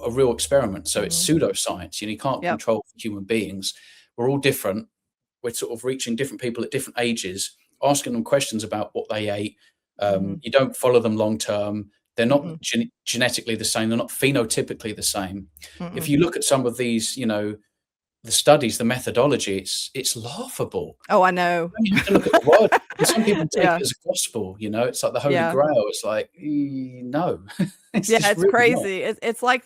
a real experiment. So it's pseudoscience. You can't control human beings. We're all different. We're sort of reaching different people at different ages asking them questions about what they ate. Mhm. You don't follow them long term. They're not Mm-mm. genetically the same. They're not phenotypically the same. If Mm-mm. you look at some of these, the studies, the methodology, it's laughable. Oh, I know. You have to look at the word. And some people take Yeah. it as gospel, it's like the Holy Yeah. Grail. It's like, no, it's Yeah, just it's really not. crazy. It's like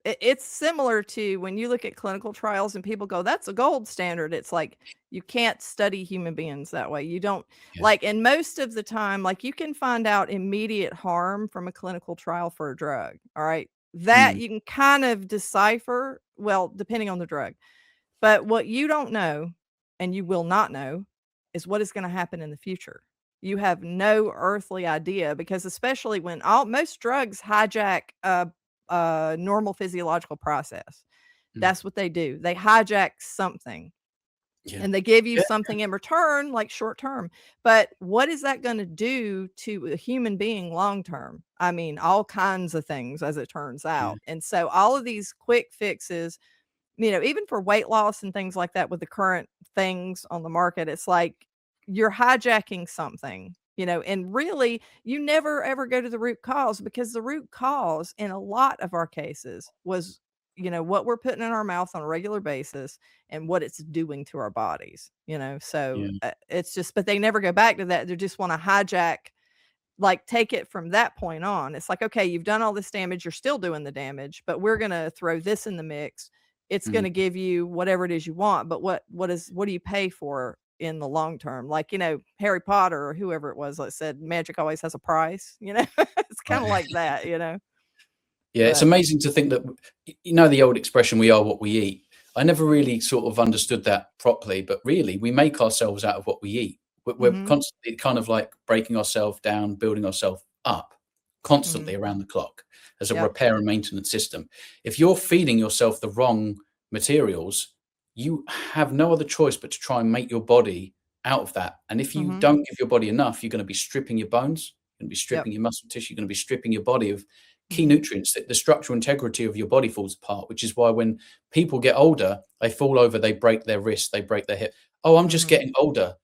it's similar to when you look at clinical trials and people go, "That's a gold standard." It's like you can't study human beings that way. You don't Yeah. like, and most of the time, like you can find out immediate harm from a clinical trial for a drug. All right. That you can kind of decipher, well, depending on the drug. But what you don't know, and you will not know, is what is going to happen in the future. You have no earthly idea because especially when most drugs hijack a normal physiological process. Mm. That's what they do. They hijack something Yeah. and they give you Yeah. something in return, like short term. But what is that going to do to a human being long term? I mean, all kinds of things, as it turns Yeah. out. And so all of these quick fixes, even for weight loss and things like that with the current things on the market, it's like you're hijacking something, and really you never ever go to the root cause because the root cause in a lot of our cases was, what we're putting in our mouth on a regular basis and what it's doing to our bodies, so Yeah. it's just, but they never go back to that. They just want to hijack, like take it from that point on. It's like, okay, you've done all this damage, you're still doing the damage, but we're going to throw this in the mix. It's going Mm. to give you whatever it is you want, but what do you pay for in the long term? Like, Harry Potter or whoever it was that said magic always has a price, it's kind of Right. like that, Yeah, it's but amazing to think that, the old expression, we are what we eat. I never really sort of understood that properly, but really we make ourselves out of what we eat. We're mhm, constantly kind of like breaking ourselves down, building ourselves up mhm, constantly around the clock as a yep, repair and maintenance system. If you're feeding yourself the wrong materials, you have no other choice but to try and make your body out of that. And if you mhm, don't give your body enough, you're going to be stripping your bones, you're going to be yep, stripping your muscle tissue, you're going to be stripping your body of key mhm, nutrients. That the structural integrity of your body falls apart, which is why when people get older, they fall over, they break their wrist, they break their hip. Oh, I'm just mhm, getting older.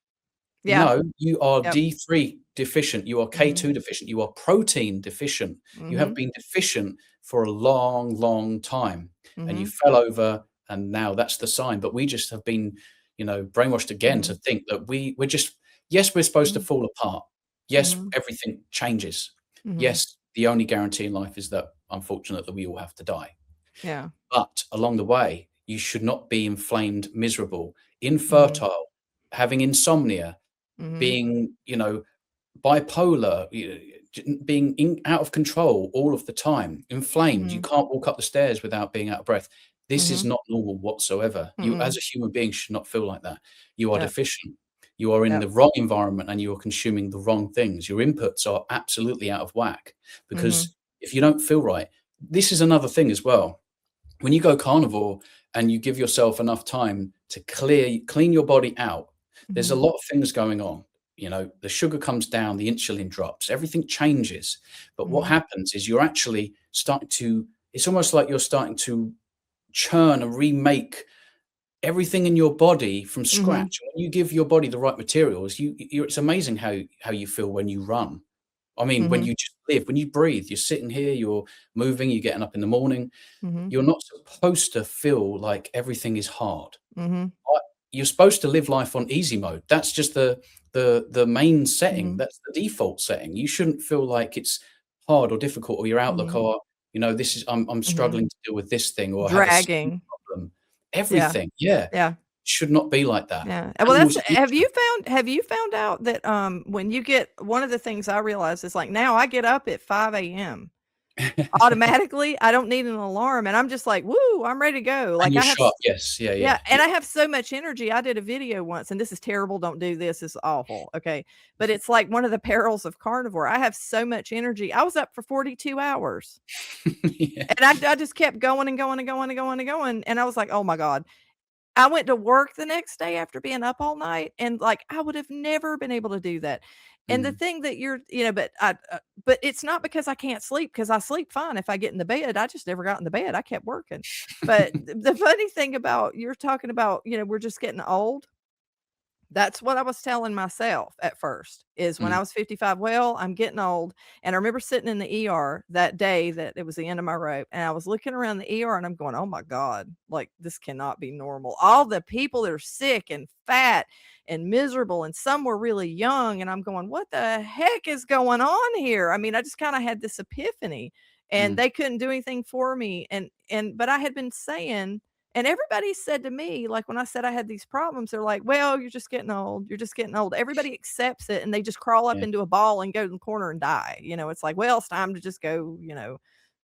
yeah, No, you are yep, D3 deficient, you are mhm, K2 deficient, you are protein deficient. You have mhm, been deficient for a long, long time, and you mhm, fell over, and now that's the sign. But we just have been, brainwashed again to mhm, think that we're just, yes, we're supposed to mhm, fall apart. Yes, mhm, everything changes. mhm, Yes, the only guarantee in life is that, unfortunately, that we all have to die. yeah, But along the way, you should not be inflamed, miserable, mhm, infertile, having insomnia, mhm, being, bipolar, being out of control all of the time, inflamed. You mhm, can't walk up the stairs without being out of breath. This is mhm, not normal whatsoever. You, as mm-mm, a human being, should not feel like that. You are yep, deficient. You are in yep, the wrong environment and you are consuming the wrong things. Your inputs are absolutely out of whack mhm, because if you don't feel right, this is another thing as well. When you go carnivore and you give yourself enough time to clean your body out, there's a mhm, lot of things going on. The sugar comes down, the insulin drops, everything changes. But what mhm, happens is you're actually starting to, it's almost like you're starting to churn and remake everything in your body from mhm, scratch. When you give your body the right materials, it's amazing how you feel when you run. I mean, when mhm, you just live, when you breathe, you're sitting here, you're moving, you're getting up in the morning. mhm, You're not supposed to feel like everything is hard. mhm, I You're supposed to live life on easy mode. That's just the main setting. mhm, That's the default setting. You shouldn't feel like it's hard or difficult or your outlook mhm, or, this is I'm mhm. struggling to deal with this thing or I have a sleep Dragging. problem. Yeah, Everything, yeah, yeah, should not be like that. yeah. Well, that's, Animals are different. have you found out that, when you get, one of the things I realized is, like, now I get up at 5 a.m. automatically. I don't need an alarm, and I'm just like, "Woo, I'm ready to go." And Like, you're I have sharp. Yes. Yeah, yeah, yeah, and yeah. I have so much energy. I did a video once, and this is terrible, don't do this, it's awful, okay? But it's like one of the perils of carnivore. I have so much energy. I was up for 42 hours, Yeah. and I just kept going and going and going and going and going, and I was like, "Oh my god." I went to work the next day after being up all night, and, like, I would have never been able to do that. And the Mm. thing that but it's not because I can't sleep, because I sleep fine if I get in the bed. I just never got in the bed. I kept working. But the funny thing about, you're talking about, we're just getting old. That's what I was telling myself at first, is when I Mm, was 55, well, I'm getting old. And I remember sitting in the ER that day that it was the end of my rope, and I was looking around the ER and I'm going, oh my God, like this cannot be normal. All the people that are sick and fat and miserable, and some were really young. And I'm going, what the heck is going on here? I mean, I just kind of had this epiphany, and mm, they couldn't do anything for me. But I had been saying, and everybody said to me, like when I said I had these problems, they're like, well, you're just getting old. You're just getting old. Everybody accepts it, and they just crawl up yeah. into a ball and go to the corner and die. It's like, well, it's time to just go,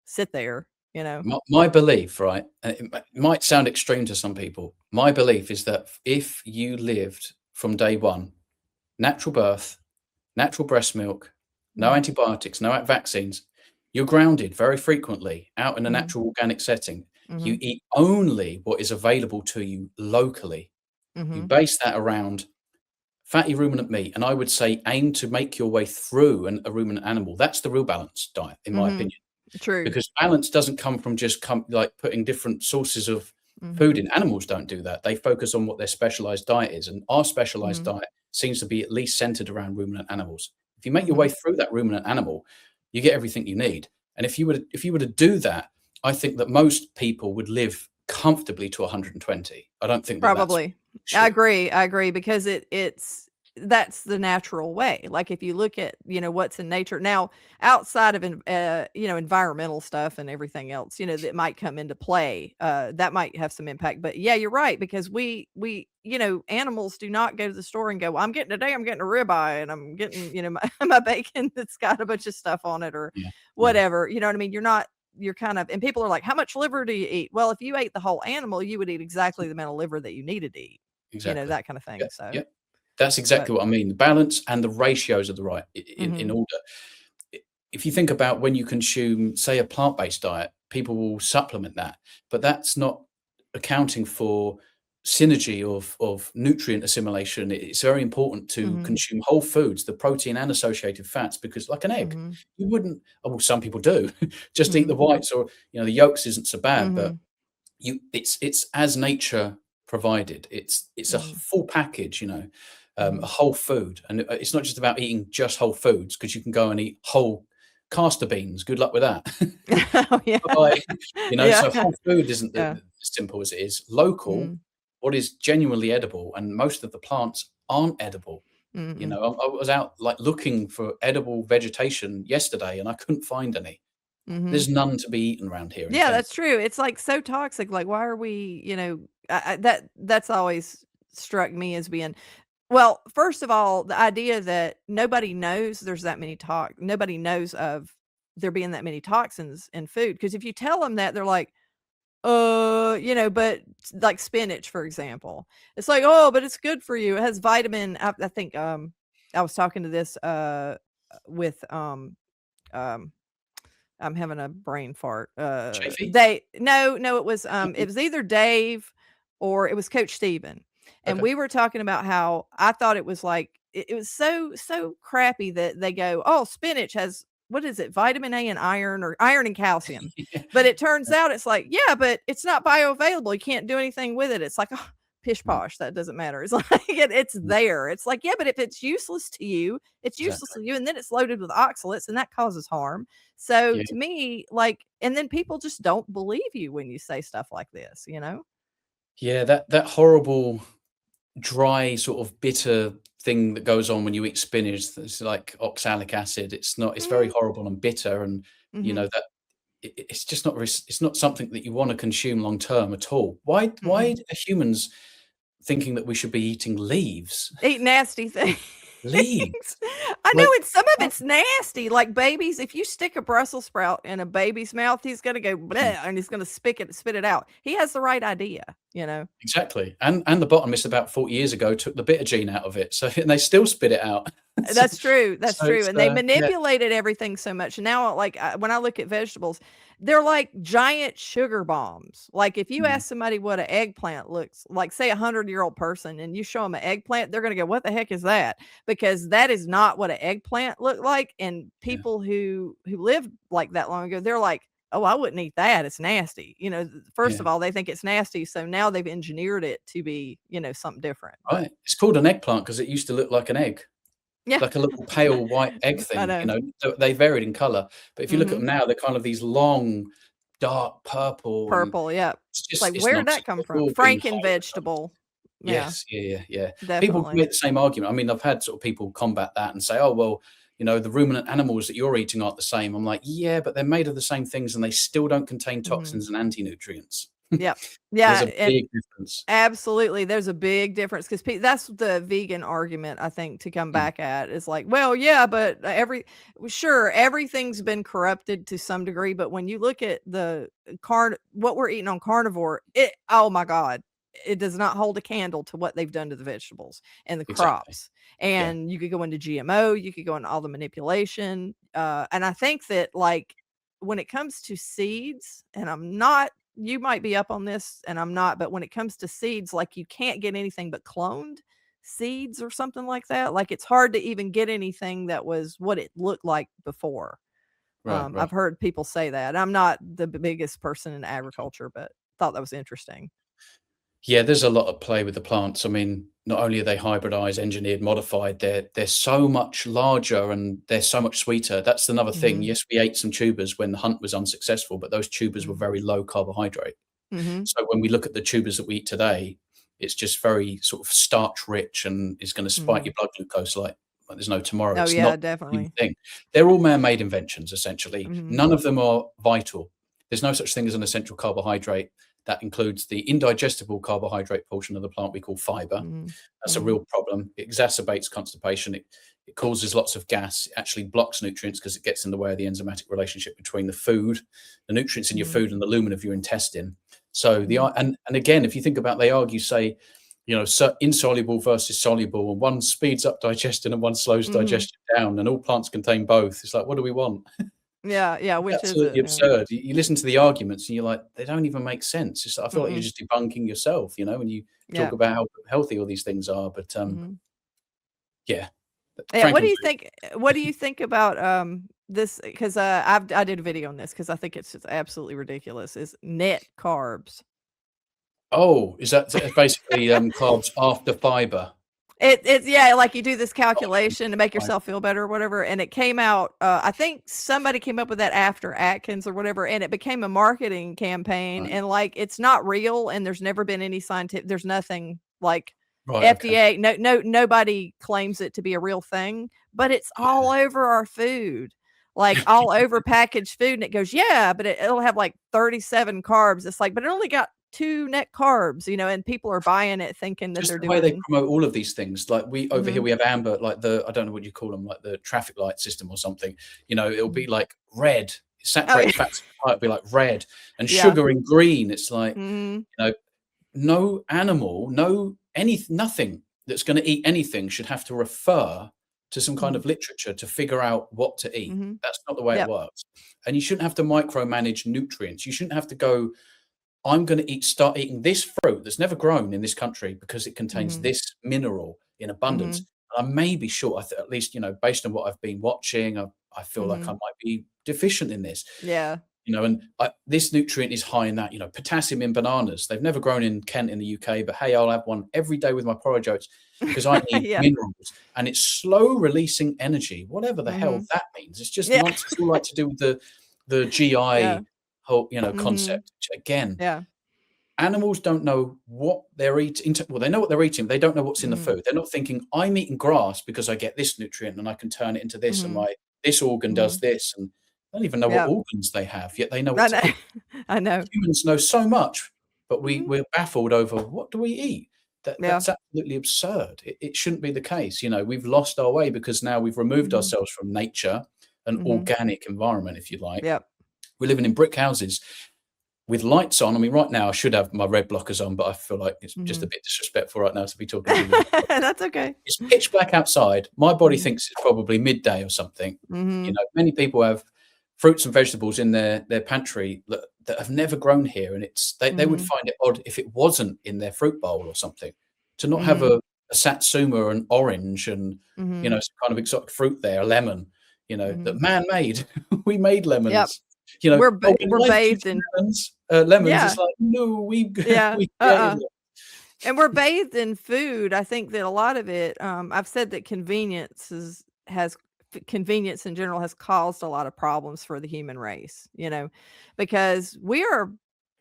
sit there, you know. My belief, right, and it might sound extreme to some people. My belief is that if you lived from day one, natural birth, natural breast milk, no Mm, antibiotics, no vaccines, you're grounded very frequently out in a mhm, natural organic setting. You mhm, eat only what is available to you locally. You mhm, base that around fatty ruminant meat, and I would say aim to make your way through a ruminant animal. That's the real balanced diet, in my mhm. opinion. True. Because balance doesn't come from just like putting different sources of food Mhm, in. Animals don't do that. They focus on what their specialized diet is, and our specialized mhm, diet seems to be at least centered around ruminant animals. If you make your way mhm. through that ruminant animal, you get everything you need. And if you were to do that, I think that most people would live comfortably to 120. I don't think that that's Probably. true. I agree because that's the natural way. Like if you look at, what's in nature now outside of environmental stuff and everything else, that might come into play. That might have some impact. But yeah, you're right because animals do not go to the store and go, well, I'm getting a ribeye and I'm getting, my bacon that's got a bunch of stuff on it or Yeah, yeah, whatever. You know what I mean? You're kind of, and people are like, how much liver do you eat? Well, if you ate the whole animal, you would eat exactly the amount of liver that you needed to eat, exactly. that kind of Yeah, thing. So, yeah. That's but exactly what I mean. The balance and the ratios are the right in mhm, order. If you think about when you consume, say, a plant-based diet, people will supplement that, but that's not accounting for synergy of nutrient assimilation. It's very important to mhm, consume whole foods, the protein and associated fats, because like an egg, mhm, you wouldn't. Well, some people do just eat the mhm, whites, or the yolks isn't so bad, but mhm, it's as nature provided. It's a mhm, full package, a mhm. whole food, and it's not just about eating just whole foods because you can go and eat whole castor beans. Good luck with that. Oh, yeah. Bye-bye. Yeah. So whole food isn't Yeah. as simple as it is. Local, Mhm, what is genuinely edible, and most of the plants aren't edible. mm-mm, I was out like looking for edible vegetation yesterday, and I couldn't find any. mhm. There's none to be eaten around here in Yeah, Kent. that's true. It's, like, so toxic, like, why are we, that's always struck me as being. Well, first of all, the idea that nobody knows there's that many nobody knows of there being that many toxins in food. Because if you tell them that, they're like, but like spinach, for example, it's like, "Oh, but it's good for you. It has vitamin." I think, I was talking to this, with, um I'm having a brain fart. Chafee? They no, it Okay. was either Dave or it was Coach Steven. And Okay. we were talking about how I thought it was like it was so crappy that they go, "Oh, spinach has what is it? Vitamin A and iron or iron and calcium." But it turns out it's like, "Yeah, but it's not bioavailable. You can't do anything with it." It's like, "Oh, pish Mm, posh, that doesn't matter." It's like it's mm, there. It's like, "Yeah, but if it's useless to you, it's useless exactly. to you, and then it's loaded with oxalates and that causes harm." So Yeah. to me, like, and then people just don't believe you when you say stuff like this, you know? Yeah, that horrible, dry, sort of bitter thing that goes on when you eat spinach, it's like oxalic acid. It's very Mm, horrible and bitter, and, mhm, that it's just not it's not something that you wanna consume long term at all. Why mm-mm. are humans thinking that we should be eating leaves? Eat nasty things. Leaves? I know Like, it's some of how it's nasty, like babies, if you stick a Brussels sprout in a baby's mouth, he's gonna go mm. bleh, and he's gonna spit it out. He has the right idea, you know? Exactly, and the botanists about 40 years ago took the bitter gene out of it, so and they still spit it out. So That's so true, it's, and they yeah. manipulated everything so much. Now, like, when I look at vegetables, they're like giant sugar bombs. Like, if you Mm, ask somebody what an eggplant looks like, say a 100-year-old person, and you show them an eggplant, they're gonna go, "What the heck is that?" Because that is not what an eggplant looked like, and yeah. people who lived like that long ago, they're like, oh, I wouldn't eat that. It's nasty. First Yeah. of all, they think it's nasty. So now they've engineered it to be, something different. But Right. It's called an eggplant because it used to look like an egg, yeah, like a little pale white egg I thing, know. They varied in color. But if you look at Hmm. them now, they're kind of these long, dark purple, and Purple. Yeah. It's like, it's where'd that nonsense. come They've from? all been Franken vegetable. Yeah, Yes, yeah. People definitely. make the same argument. I mean, I've had sort of people combat that and say, "Oh, well, the ruminant animals that you're eating aren't the same." I'm like, "Yeah, but they're made of the same things, and they still don't contain Hmm. toxins and anti-nutrients." Yep. There's Yeah. a And big difference. absolutely, there's a big difference because that's the vegan argument, I think, to come Mm, back at is like, well, yeah, but sure, everything's been corrupted to some degree, but when you look at the what we're eating on carnivore, oh my God, it does not hold a candle to what they've done to the vegetables and the exactly. crops. Yeah. And you could go into GMO, you could go into all the manipulation. And I think that, like, when it comes to seeds, and I'm not, you might be up on this and I'm not, but when it comes to seeds, like, you can't get anything but cloned seeds or something like that. Like, it's hard to even get anything that was what it looked like before. Right, I've right. heard people say that. I'm not the biggest person in agriculture, but thought that was interesting. Yeah, there's a lot of play with the plants. I mean, not only are they hybridized, engineered, modified, they're so much larger and they're so much sweeter. That's another thing. Mhm. Yes, we ate some tubers when the hunt was unsuccessful, but those tubers were Mhm. very low carbohydrate. Mhm. So when we look at the tubers that we eat today, it's just very sort of starch rich and is going to spike Mhm. your blood glucose like there's no tomorrow. Oh It's yeah, not the same definitely. thing. They're all man-made inventions, essentially. Mhm. None of them are vital. There's no such thing as an essential carbohydrate. That includes the indigestible carbohydrate portion of the plant we call fiber. Mhm. That's a Mhm. real problem. It exacerbates constipation. It causes lots of gas. It actually blocks nutrients because it gets in the way of the enzymatic relationship between the food, the nutrients in your Mhm. food, and the lumen of your intestine. So Mhm. and again, if you think about, they argue, say, insoluble versus soluble, and one speeds up digestion and one slows Mhm. digestion down, and all plants contain both. It's like, what do we want? Yeah, yeah, It's which is absolutely it? Yeah. absurd. You listen to the arguments and you're like, they don't even make sense. I feel like you're Mm-mm. just debunking yourself, when you talk Yeah. about how healthy all these things are. But Mhm. yeah, Yeah, Frankenfood. what do you think about, this? Because I did a video on this because I think it's just absolutely ridiculous, is net carbs. Oh, is that basically carbs after fiber? It's yeah, like, you do this Gotcha. calculation to make Right, yourself feel better or whatever, and it came out, I think somebody came up with that after Atkins or whatever, and it became a marketing campaign, right, and, like, it's not real, and there's never been any scientific, there's nothing, like, right. Okay. FDA, nobody claims it to be a real thing, but it's all Yeah. over our food, like, all over packaged food, and it goes, "Yeah, but it'll have, like, 37 carbs." It's like, "But it only got 2 net carbs," and people are buying it thinking that Just they're the way they doing. promote all of these things. Like, we over here, Mhm, we have amber, like I don't know what you call them, like the traffic light system or something. It'll be mhm. like red. Oh, Saturated yeah. fats might be like red, and Yeah. sugar in green. It's like, Mhm, you know, no animal, nothing that's going to eat anything should have to refer to some kind mhm, of literature to figure out what to eat. mhm. That's not the way it Yep. works. And you shouldn't have to micromanage nutrients. You shouldn't have to go, I'm going to start eating this fruit that's never grown in this country because it contains Mhm, this mineral in abundance. mhm, And I may be short, at least, based on what I've been watching, I feel like I mhm. might be deficient in this. Yeah. And this nutrient is high in that, potassium in bananas. They've never grown in Kent in the UK, but hey, I'll have one every day with my porridge oats because I need Yeah. minerals. And it's slow releasing energy, whatever the hell Mhm. that means. It's just Yeah. nonsense. It's all like to do with the Yeah. GI whole, Mhm. concept. Which, again, Yeah. animals don't know what they're eating. Well, they know what they're eating. But they don't know what's in the Mhm. food. They're not thinking, I'm eating grass because I get this nutrient and I can turn it into this, and Mhm. this organ does Mhm. this, and they don't even know what Yeah. organs they have. Yet they know what I to know. eat. I know. Humans know so much, but Mhm. we're baffled over, what do we eat? Yeah. That's absolutely absurd. It shouldn't be the case. We've lost our way because now we've removed Mhm. ourselves from nature, an Mhm. organic environment, if you like. Yep. We're living in brick houses with lights on. I mean, right now I should have my red blockers on, but I feel like it's just a Mhm. bit disrespectful right now to be talking to you with red blockers. That's okay. It's pitch black outside. My body Mhm. thinks it's probably midday or something. Mhm. Many people have fruits and vegetables in their pantry that have never grown here, and they would Mhm. find it odd if it wasn't in their fruit bowl or something. To not have Mhm. a satsuma, an orange, and Mhm. some kind of exotic fruit there, a lemon, that Mhm. man made. We made Yep. lemons. You know, We're oh, when we're life gives bathed you in lemons, yeah, it's like, no, we yeah, we created it. and we're bathed in food. I think that a lot of it, I've said that convenience in general has caused a lot of problems for the human race, because we are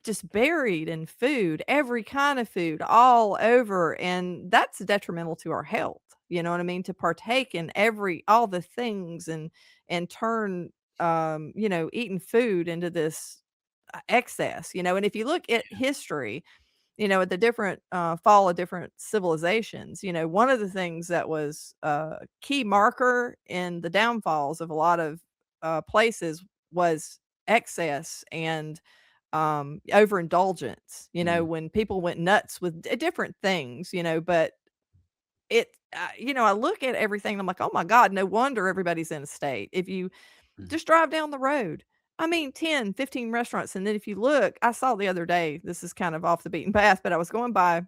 just buried in food, every kind of food all over, and that's detrimental to our health. You know what I mean? To partake in all the things and turn eating food into this excess, and if you look at history, at the different fall of different civilizations, one of the things that was a key marker in the downfalls of a lot of places was excess and overindulgence, Mm, when people went nuts with different things, but I look at everything and I'm like, oh my God, no wonder everybody's in a state. If you mm, just drive down the road. I mean, 10, 15 restaurants. And then if you look, I saw the other day, this is kind of off the beaten path, but I was going by,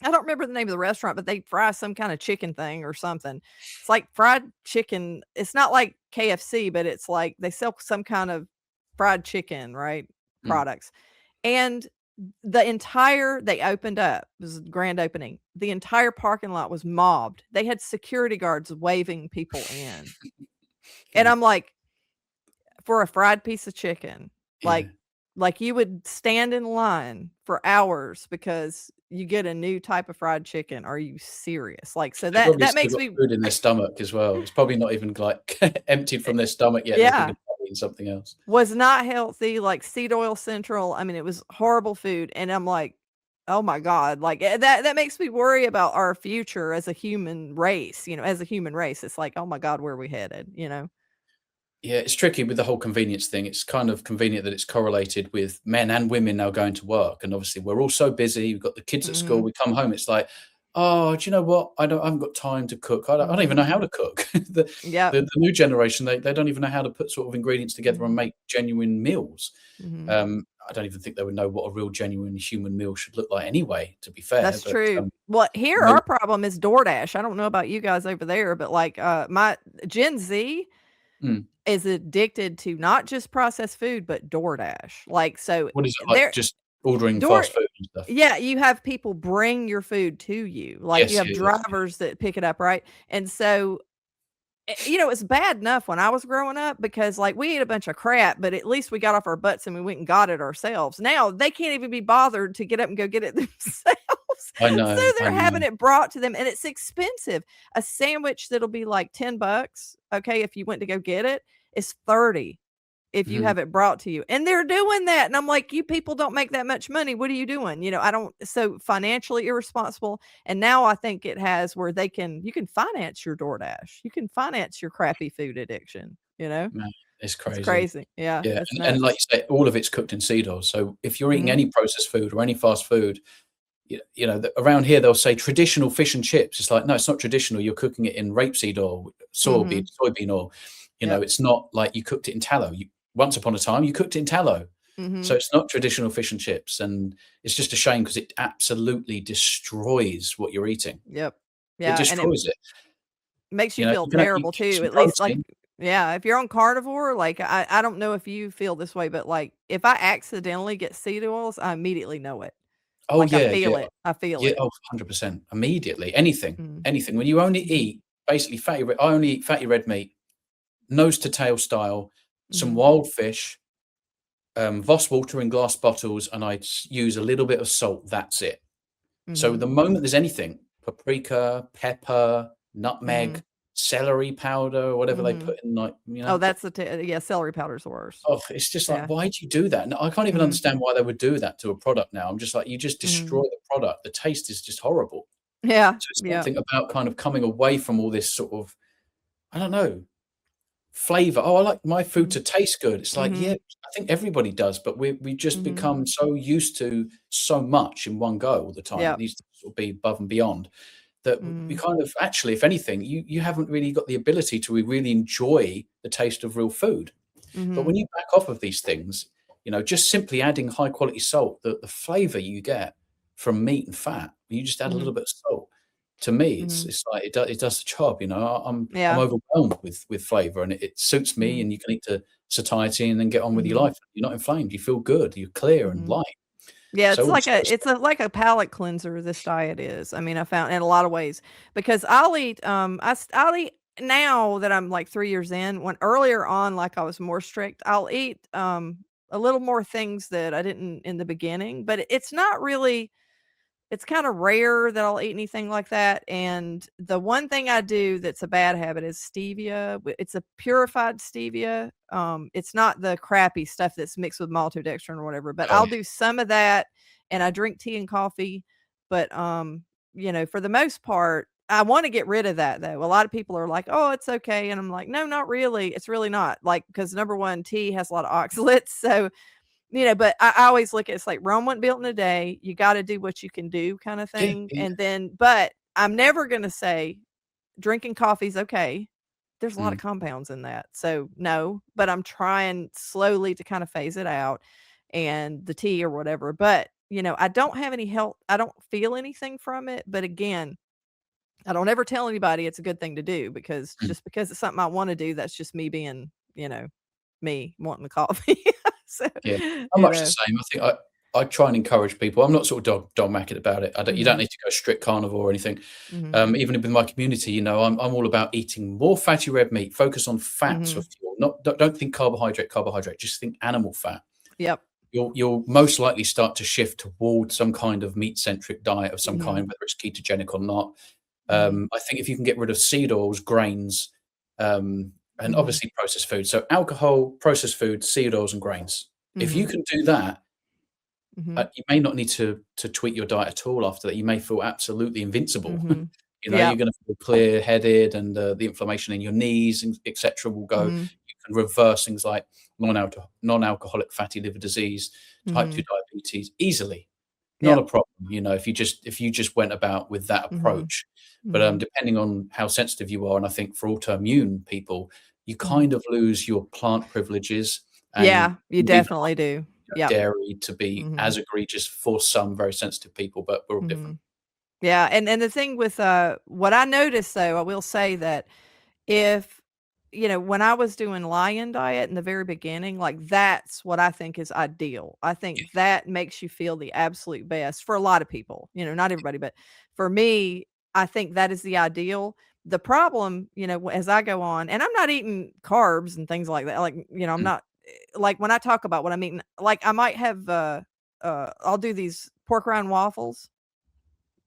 I don't remember the name of the restaurant, but they fry some kind of chicken thing or something. It's like fried chicken. It's not like KFC, but it's like they sell some kind of fried chicken, right? mm. Products. And they opened up, it was a grand opening. The entire parking lot was mobbed. They had security guards waving people in. And Yeah, I'm like, for a fried piece of chicken, yeah. like you would stand in line for hours because you get a new type of fried chicken. Are you serious? Like, so They that probably that still makes got me food in their stomach as well. It's probably not even like emptied eh, from their stomach yet. They're yeah, thinking about eating something else. was not healthy, like seed oil central. I mean, it was horrible food. And I'm like, oh my God, like that makes me worry about our future as a human race, as a human race. It's like, oh my God, where are we headed? Yeah, it's tricky with the whole convenience thing. It's kind of convenient that it's correlated with men and women now going to work. And obviously, we're all so busy. We've got the kids at school. Hmm. We come home. It's like, oh, do you know what? I haven't got time to cook. I don't even know Hmm. how to cook. Yep. The new generation, they don't even know how to put sort of ingredients together and Hmm. make genuine meals. Hmm. I don't even think they would know what a real genuine human meal should look like anyway, to be fair. That's But true. Well, here no, our problem is DoorDash. I don't know about you guys over there, but like my Gen Z mm, is addicted to not just processed food, but DoorDash. Like so what is it like? there Just ordering door fast food and stuff? yeah, you have people bring your food to you. Like you Yes, have yeah, yeah. drivers that pick it up, right? And so it's bad enough when I was growing up because, like, we ate a bunch of crap, but at least we got off our butts and we went and got it ourselves. Now they can't even be bothered to get up and go get it themselves. So I they're having know. it brought to them, and it's expensive. A sandwich that'll be like $10, okay, if you went to go get it, is 30 if you Mhm. have it brought to you. And they're doing that. And I'm like, you people don't make that much money. What are you doing? I don't so financially irresponsible. And now I think it has where you can finance your DoorDash. You can finance your crappy food addiction. Man, it's It's crazy. crazy. Yeah, Yeah, it's and like nuts. you say, all of it's cooked in seed oil. So if you're eating Mhm. any processed food or any fast food, around here they'll say traditional fish and chips. It's like, no, it's not traditional. You're cooking it in rapeseed oil, Mhm. soybean oil. Yep. It's not like you cooked it in tallow. Once upon a time, you cooked it in tallow. So Mhm. it's not traditional fish and chips, and it's just a shame because it absolutely destroys what you're eating. Yep. It Yeah, and it destroys it. makes you feel You terrible get too. some At least like protein. yeah, if you're on carnivore, like I don't know if you feel this way, but like if I accidentally get seed oils, I immediately know it. Oh, Like I yeah, feel yeah. it. I feel Yeah, it. oh, 100%. Immediately. Anything, Mhm. anything. When you only Mhm. eat basically I only eat fatty red meat, nose to tail style, some Mhm. wild fish, Voss water in glass bottles, and use a little bit of salt. That's it. So Mhm. the moment there's anything, paprika, pepper, Mhm. nutmeg, celery powder, whatever they Mhm. put in, Oh, that's yeah, celery powder's the worst. oh, it's just like, Yeah. why do you do that? No, I can't even Mhm. understand why they would do that to a product now. I'm just like, you just destroy Mhm. the product. The taste is just horrible. Yeah. So it's Yeah. something about kind of coming away from all this sort of, I don't know, flavor. Oh, I like my food Mhm. to taste good. It's like, yeah, Mhm. I think everybody does, but we just Mhm. become so used to so much in one go all the time. It Yep. needs to sort of be above and beyond that we Mhm. kind of actually, if anything, you haven't really got the ability to really enjoy the taste of real food. But when Mhm. you back off of these things, just simply adding high quality salt, the flavor you get from meat and fat, you just add a little Mhm. bit of salt. to me, Mhm. it's like it does the job. You know, I'm Yeah. overwhelmed with flavor, and it suits me. Mhm. And you can eat to satiety, and then get on with your Mhm. life. You're not inflamed. You feel good. You're clear and Mhm. light. Yeah, So it's all like sorts of like a palate cleanser, this diet is. I mean, I found in a lot of ways because I'll eat, I'll eat now that I'm like 3 years in, when earlier on, like I was more strict, I'll eat, a little more things that I didn't in the beginning, but it's not really it's kinda rare that I'll eat anything like that, and the one thing I do that's a bad habit is stevia. It's a purified stevia. It's not the crappy stuff that's mixed with maltodextrin or whatever, but oh, I'll do some of that, and I drink tea and coffee, but, for the most part, I wanna get rid of that, though. A lot of people are like, "Oh, it's okay," and I'm like, "No, not really. It's really not." Like, because number 1, tea has a lot of oxalates, so but I always look at it's like Rome wasn't built in a day. You gotta do what you can do kinda yeah, thing, yeah. and then but I'm never gonna say drinking coffee's okay. There's a lot of Mm, compounds in that, so no, but I'm trying slowly to kinda phase it out and the tea or whatever, but, I don't have any health I don't feel anything from it, but again, I don't ever tell anybody it's a good thing to do because mm. just because it's something I wanna do, that's just me being, me wanting the coffee. So, Yeah, I'm you much the know. same. I think I try and encourage people. I'm not sort of dogmatic about it. You don't Mhm. need to go strict carnivore or anything. Mhm. Even with my community, I'm all about eating more fatty red meat. Focus on fats for Mhm. fuel. Not don't think carbohydrate. Just think animal fat. Yep. You'll most likely start to shift towards some kind of meat centric diet of some kind, Mhm. whether it's ketogenic or not. Mhm. I think if you can get rid of seed oils, grains, and Mhm. obviously processed food. So alcohol, processed food, seed oils, and grains. If you Mhm. can do that, Mhm. you may not need to tweak your diet at all after that. You may feel absolutely invincible. Mhm. You're Yep. going to feel clear-headed, and the inflammation in your knees, and etc., will go. Mhm. You can reverse things like non-alcoholic fatty liver disease, type 2 Mhm. diabetes easily. Not a Yep. problem, if you just went about with that Mhm. approach. But Mhm. depending on how sensitive you are, and I think for autoimmune people, you Mhm. kind of lose your plant privileges, and Yeah, you you leave it definitely do. Yep. dairy to be Mhm. as egregious for some very sensitive people, but we're all different. Mhm. Yeah, and the thing with, what I noticed, though, I will say that if when I was doing lion diet in the very beginning, like, that's what I think is ideal. I Yeah. think that makes you feel the absolute best for a lot of people, not everybody, but for me, I think that is the ideal. The problem, as I go on and I'm not eating carbs and things like that, like, I'm Mm, not like, when I talk about what I'm eating, like, I might have, I'll do these pork rind waffles,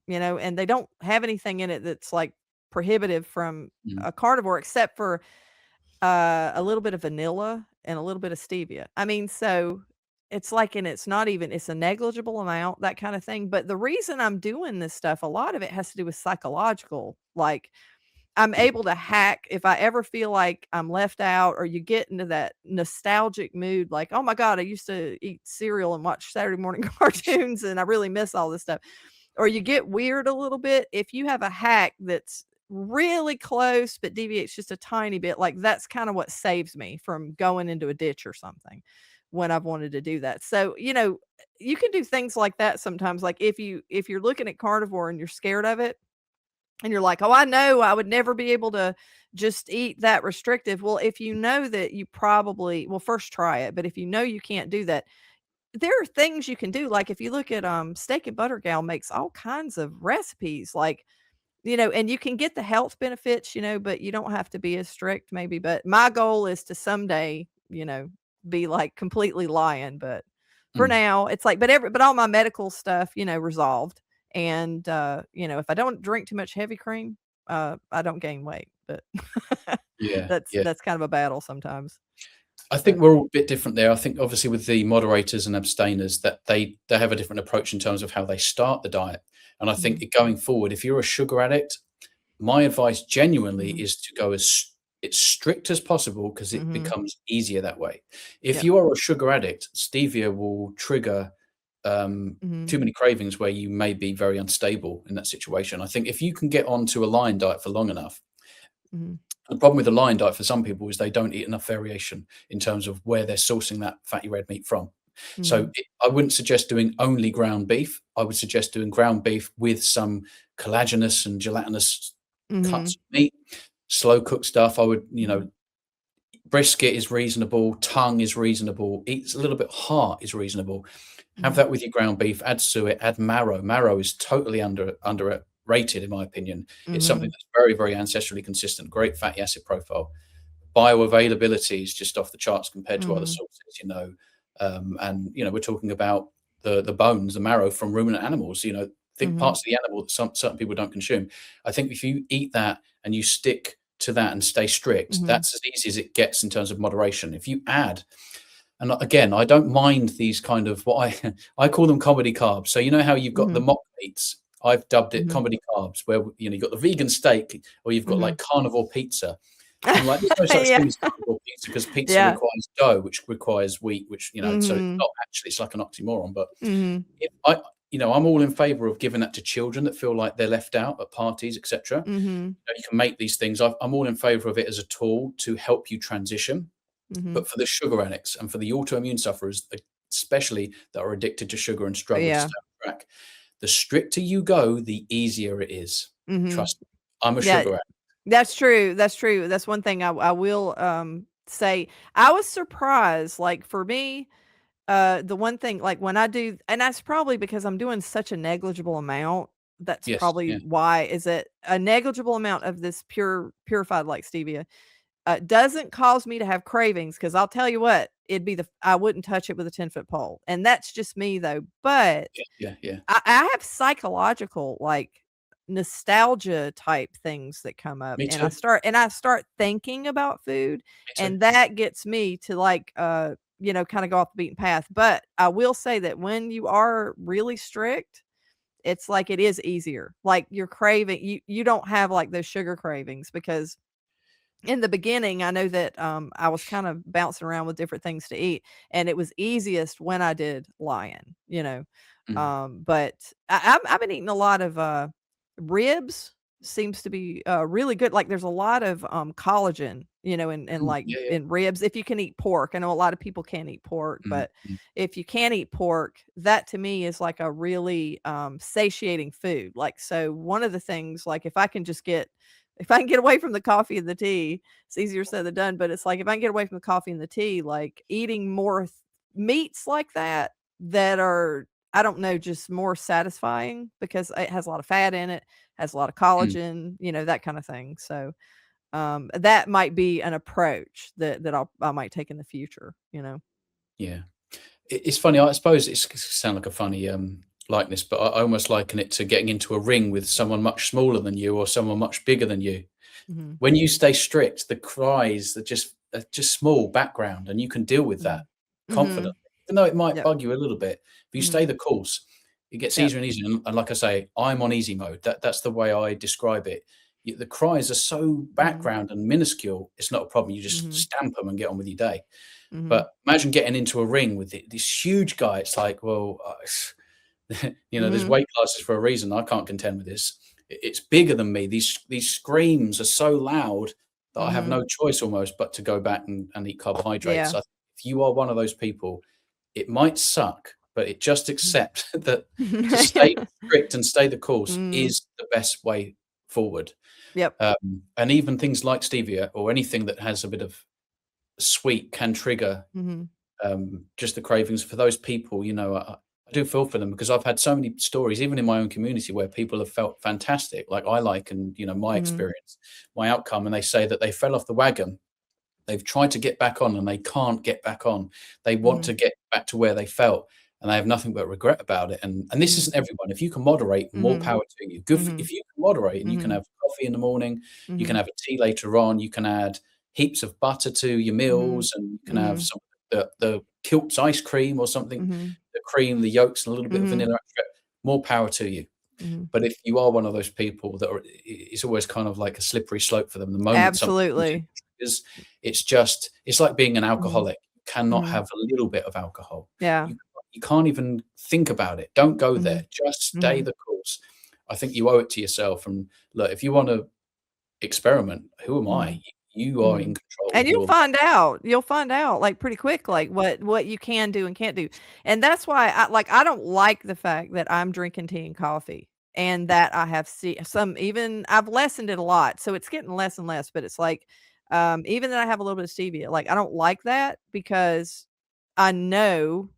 and they don't have anything in it that's, like, prohibitive from mm, a carnivore except for, a little bit of vanilla and a little bit of stevia. I mean, so it's like and it's not even it's a negligible amount, that kinda thing, but the reason I'm doing this stuff, a lot of it has to do with psychological, like, I'm mm, able to hack if I ever feel like I'm left out or you get into that nostalgic mood, like, "Oh my god, I used to eat cereal and watch Saturday morning cartoons, and I really miss all this stuff." Or you get weird a little bit, if you have a hack that's really close but deviates just a tiny bit, like, that's kinda what saves me from going into a ditch or something when I've wanted to do that. So, you can do things like that sometimes, like, if you're looking at carnivore and you're scared of it, and you're like, "Oh, I know I would never be able to just eat that restrictive." Well, if you know that you probably well, first try it, but if you know you can't do that, there are things you can do, like, if you look at, Steak and Butter Gal makes all kinds of recipes, like, and you can get the health benefits, but you don't have to be as strict maybe, but my goal is to someday, be, like, completely lion, but for mm. now, it's like but all my medical stuff, resolved, and, if I don't drink too much heavy cream, I don't gain weight, but Yeah, that's yeah. that's kind of a battle sometimes, I but think we're all a bit different there. I think obviously with the moderators and abstainers that they have a different approach in terms of how they start the diet. And I think mhm, going forward, if you're a sugar addict, my advice genuinely mhm, is to go as strict as possible because it mhm, becomes easier that way. If yep, you are a sugar addict, stevia will trigger mhm, too many cravings where you may be very unstable in that situation. I think if you can get onto a lion diet for long enough, mhm, the problem with the lion diet for some people is they don't eat enough variation in terms of where they're sourcing that fatty red meat from. So mhm, I wouldn't suggest doing only ground beef. I would suggest doing ground beef with some collagenous and gelatinous Mhm. cuts of meat. Slow cooked stuff, I would, brisket is reasonable, tongue is reasonable, eat a little bit heart is reasonable. Have Mhm. that with your ground beef, add suet, add marrow. Marrow is totally underrated in my opinion. It's something Mhm. that's very, very ancestrally consistent, great fatty acid profile. Bioavailability is just off the charts compared to other Mhm. sources, and we're talking about the bones, the marrow from ruminant animals, think Mhm. parts of the animal that certain people don't consume. I think if you eat that and you stick to that and stay strict, Mhm. that's as easy as it gets in terms of moderation. If you add, and again, I don't mind these kind of what I call them comedy carbs. So you know how you've got the Mhm. mock meats. I've dubbed it Mhm. comedy carbs, where you've got the vegan steak, or you've got Mhm. like carnivore pizza. I'm like, there's no such Yeah. thing as carnivore pizza because pizza Yeah. requires dough, which requires wheat, which so it's Mhm. not actually, it's like an oxymoron. But Mhm. if I'm all in favour of giving that to children that feel like they're left out at parties, etc. Mhm. You can make these things. I'm all in favour of it as a tool to help you transition. Mhm. But for the sugar addicts and for the autoimmune sufferers, especially that are addicted to sugar and struggle to Yeah. stay on track, the stricter you go, the easier it is. Mhm. Trust me. I'm a Yeah. sugar addict. That's true. That's true. That's one thing I will say. I was surprised. Like for me, the one thing, like when I do, and that's probably because I'm doing such a negligible amount. That's Yes. probably Yeah. why. Is that a negligible amount of this purified like stevia doesn't cause me to have cravings? Because I'll tell you what, I wouldn't touch it with a 10-foot pole, and that's just me though. But Yeah. Yeah. Yeah. I have psychological, like, nostalgia type things that come up, Me and too. I start thinking about food, Me too. and that gets me to, like, kinda go off the beaten path. But I will say that when you are really strict, it's like it is easier. Like, you're craving you don't have, like, those sugar cravings because in the beginning, I know that, I was kind of bouncing around with different things to eat, and it was easiest when I did lion. Mm. But I've been eating a lot of, ribs seems to be, really good. Like, there's a lot of, collagen, like, Yeah. Yeah. in ribs if you can eat pork. I know a lot of people can't eat pork, Mm. but Mm. if you can't eat pork, that to me is like a really, satiating food. Like, so one of the things, like, if I can get away from the coffee and the tea, it's easier said than done, but it's like if I can get away from the coffee and the tea, like eating more meats like that that are, I don't know, just more satisfying because it has a lot of fat in it, has a lot of Mm. collagen, that kind of thing. So that might be an approach that I might take in the future. Yeah. It's funny. I suppose it's sound like a funny likeness, but I almost liken it to getting into a ring with someone much smaller than you or someone much bigger than you. Mhm. When you stay strict, the cries are just small background, and you can deal with that Mhm. confidently, Mhm. even though it might Yep. bug you a little bit. If you stay Mhm. the course, it gets Yep. easier and easier. And like I say, I'm on easy mode. That's the way I describe it. The cries are so Mhm. background and minuscule. It's not a problem. You just Mhm. stamp them and get on with your day. Mhm. But imagine getting into a ring with this huge guy. It's like, well, there's Mhm. weight classes for a reason. I can't contend with this. It's bigger than me. These screams are so loud that I have Mhm. no choice almost but to go back and eat carbohydrates. Yeah. So if you are one of those people, it might suck, but just Mhm. accept that to stay strict and stay the course Mhm. is the best way forward. Yep. And even things like stevia or anything that has a bit of sweet can trigger Mhm. just the cravings for those people. I do feel for them because I've had so many stories, even in my own community, where people have felt fantastic, like I like, and my Mhm. experience, my outcome, and they say that they fell off the wagon. They've tried to get back on and they can't get back on. They want Mhm. to get back to where they felt, and they have nothing but regret about it. And this Mhm. isn't everyone. If you can moderate, more Mhm. power to you. Good Mhm. if you can moderate and you can Mhm. have coffee in the morning, you can Mhm. have a tea later on, you can add heaps of butter to your Mhm. meals, and you can have Mhm. some the Kilt's ice cream or something, Mhm. the cream, the yolks, and a little bit of Mhm. vanilla extract. More power to you. Mhm. But if you are one of those people that it's always kind of like a slippery slope for them. The moment something comes in Absolutely. triggers, it's like being an Mhm. alcoholic. You cannot Mhm. have a little bit of alcohol. Yeah. You can't even think about it. Don't go there. Mhm. Just stay Mhm. the course. I think you owe it to yourself. And look, if you want to experiment, who am I? Mhm. You are in Mhm. control And of your. you'll find out, like, pretty quick, like, what you can do and can't do, and that's why I don't like the fact that I'm drinking tea and coffee, and that I have some, even I've lessened it a lot. So it's getting less and less, but it's like, even that I have a little bit of stevia, like I don't like that because I know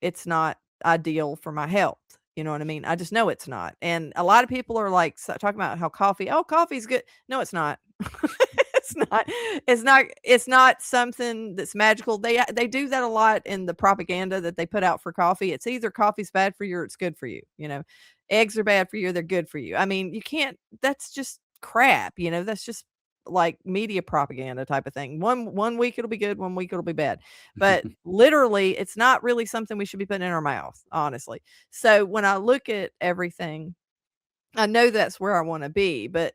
it's not ideal for my health. You know what I mean? I just know it's not. And a lot of people are like talking about how coffee's good. No, it's not. It's not. It's not something that's magical. They do that a lot in the propaganda that they put out for coffee. It's either coffee's bad for you or it's good for you. Eggs are bad for you or they're good for you. I mean, you can't. That's just crap. That's just like media propaganda type of thing. One week it'll be good, one week it'll be bad. But literally, it's not really something we should be putting in our mouth, honestly. So when I look at everything, I know that's where I want to be, but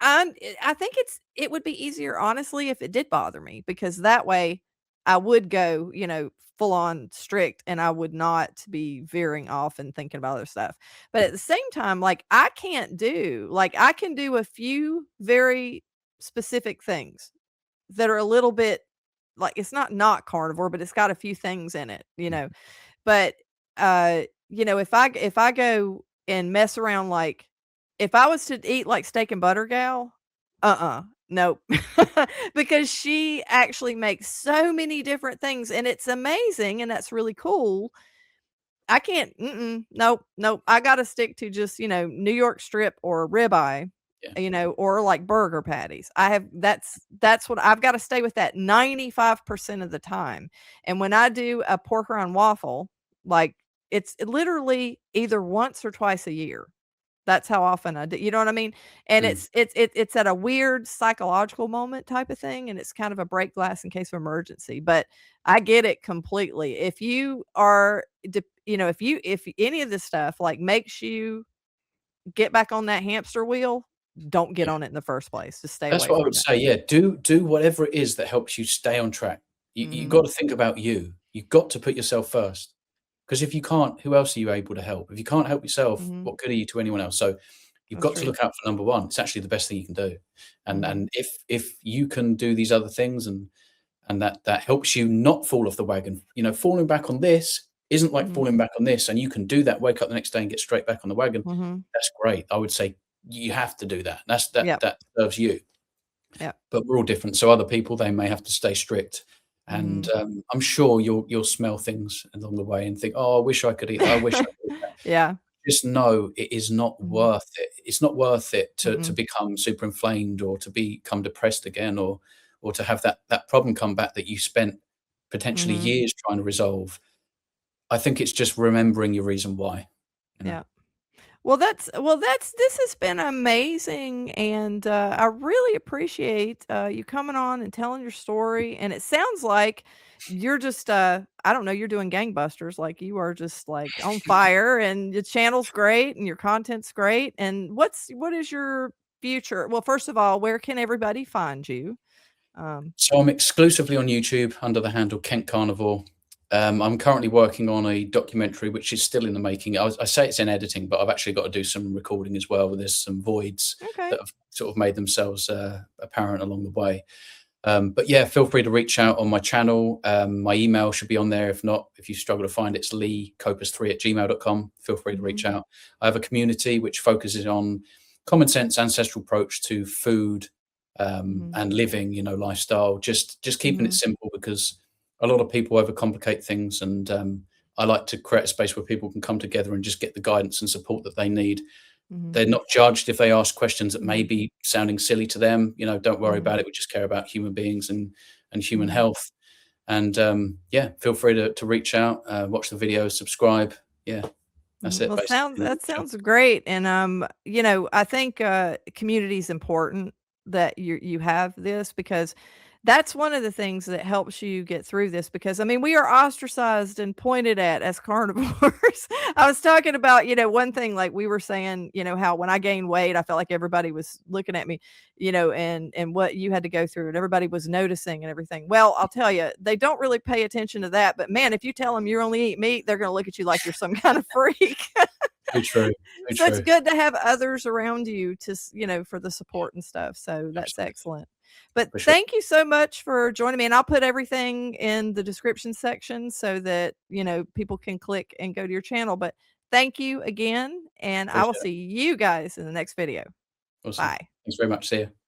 I think it would be easier, honestly, if it did bother me, because that way I would go, full on strict, and I would not be veering off and thinking about other stuff. But at the same time, like I can do a few very specific things that are a little bit like, it's not carnivore, but it's got a few things in it. But if I go and mess around, like if I was to eat like steak and butter gal, nope. Because she actually makes so many different things and it's amazing and that's really cool. I can't, nope, nope. I gotta stick to just, New York strip or ribeye, Yeah. or like burger patties. That's what I've got to stay with that 95% of the time. And when I do a pork rind waffle, like it's literally either once or twice a year. That's how often I do, you know what I mean? And Mm. it's at a weird psychological moment type of thing, and it's kind of a break glass in case of emergency, but I get it completely. If you are if any of this stuff, like, makes you get back on that hamster wheel, don't get Yeah. on it in the first place. Just stay That's away what I from would it. say. Yeah, do whatever it is that helps you stay on track. You Mhm. got to think about you. You've got to put yourself first. Because if you can't, who else are you able to help? If you can't help yourself, Mhm. what good are you to anyone else? So you've That's got to true. look out for number one. It's actually the best thing you can do. And Mhm. and if you can do these other things and that helps you not fall off the wagon, falling back on this isn't like Mhm. falling back on this, and you can do that, wake up the next day and get straight back on the wagon. Mhm. That's great. I would say you have to do that. That Yep. that serves you. Yep. But we're all different. So other people, they may have to stay strict. And Mhm. I'm sure you'll smell things along the way and think, "Oh, I wish I could eat that. I wish I could eat that." Yeah. Just know it is not Mhm. worth it. It's not worth it to Mm-mm. become super inflamed or to become depressed again or to have that problem come back that you spent potentially Mhm. years trying to resolve. I think it's just remembering your reason why, you know? Yeah. Well, this has been amazing, and I really appreciate you coming on and telling your story. And it sounds like you're just I don't know, you're doing gangbusters. Like you are just like on fire, and your channel's great, and your content's great. And what is your future? Well, first of all, where can everybody find you? Um, So I'm exclusively on YouTube under the handle Kent Carnivore. I'm currently working on a documentary, which is still in the making. I say it's in editing, but I've actually got to do some recording as well. There's some voids okay. that have sort of made themselves apparent along the way. But yeah, feel free to reach out on my channel. My email should be on there. If not, if you struggle to find it, it's leecopus3@gmail.com. Feel free to reach Mhm. out. I have a community which focuses on common sense ancestral approach to food Mhm. and living, lifestyle. Just keeping it Mhm. simple because a lot of people overcomplicate things, and I like to create a space where people can come together and just get the guidance and support that they need. Mhm. They're not judged if they ask questions that may Mhm. be sounding silly to them. Don't worry Mhm. about it. We just care about human beings and human Mhm. health. And yeah, feel free to reach out, watch the videos, subscribe. Yeah, that's it Well, basically. In a that nutshell. sounds great, and, I think, community is important that you have this, because that's one of the things that helps you get through this, because, I mean, we are ostracized and pointed at as carnivores. I was talking about, one thing, like, we were saying, how when I gained weight, I felt like everybody was looking at me, and what you had to go through, and everybody was noticing and everything. Well, I'll tell you, they don't really pay attention to that, but man, if you tell them you only eat meat, they're gonna look at you like you're some kind of freak. Too true. Too So it's true. good to have others around you to, for the Yeah, support and stuff. So that's absolutely. excellent. But For sure. thank you so much for joining me. And I'll put everything in the description section so that, people can click and go to your channel. But thank you again, and I will Appreciate it. see you guys in the next video. Awesome. Bye. Thanks very much. See you.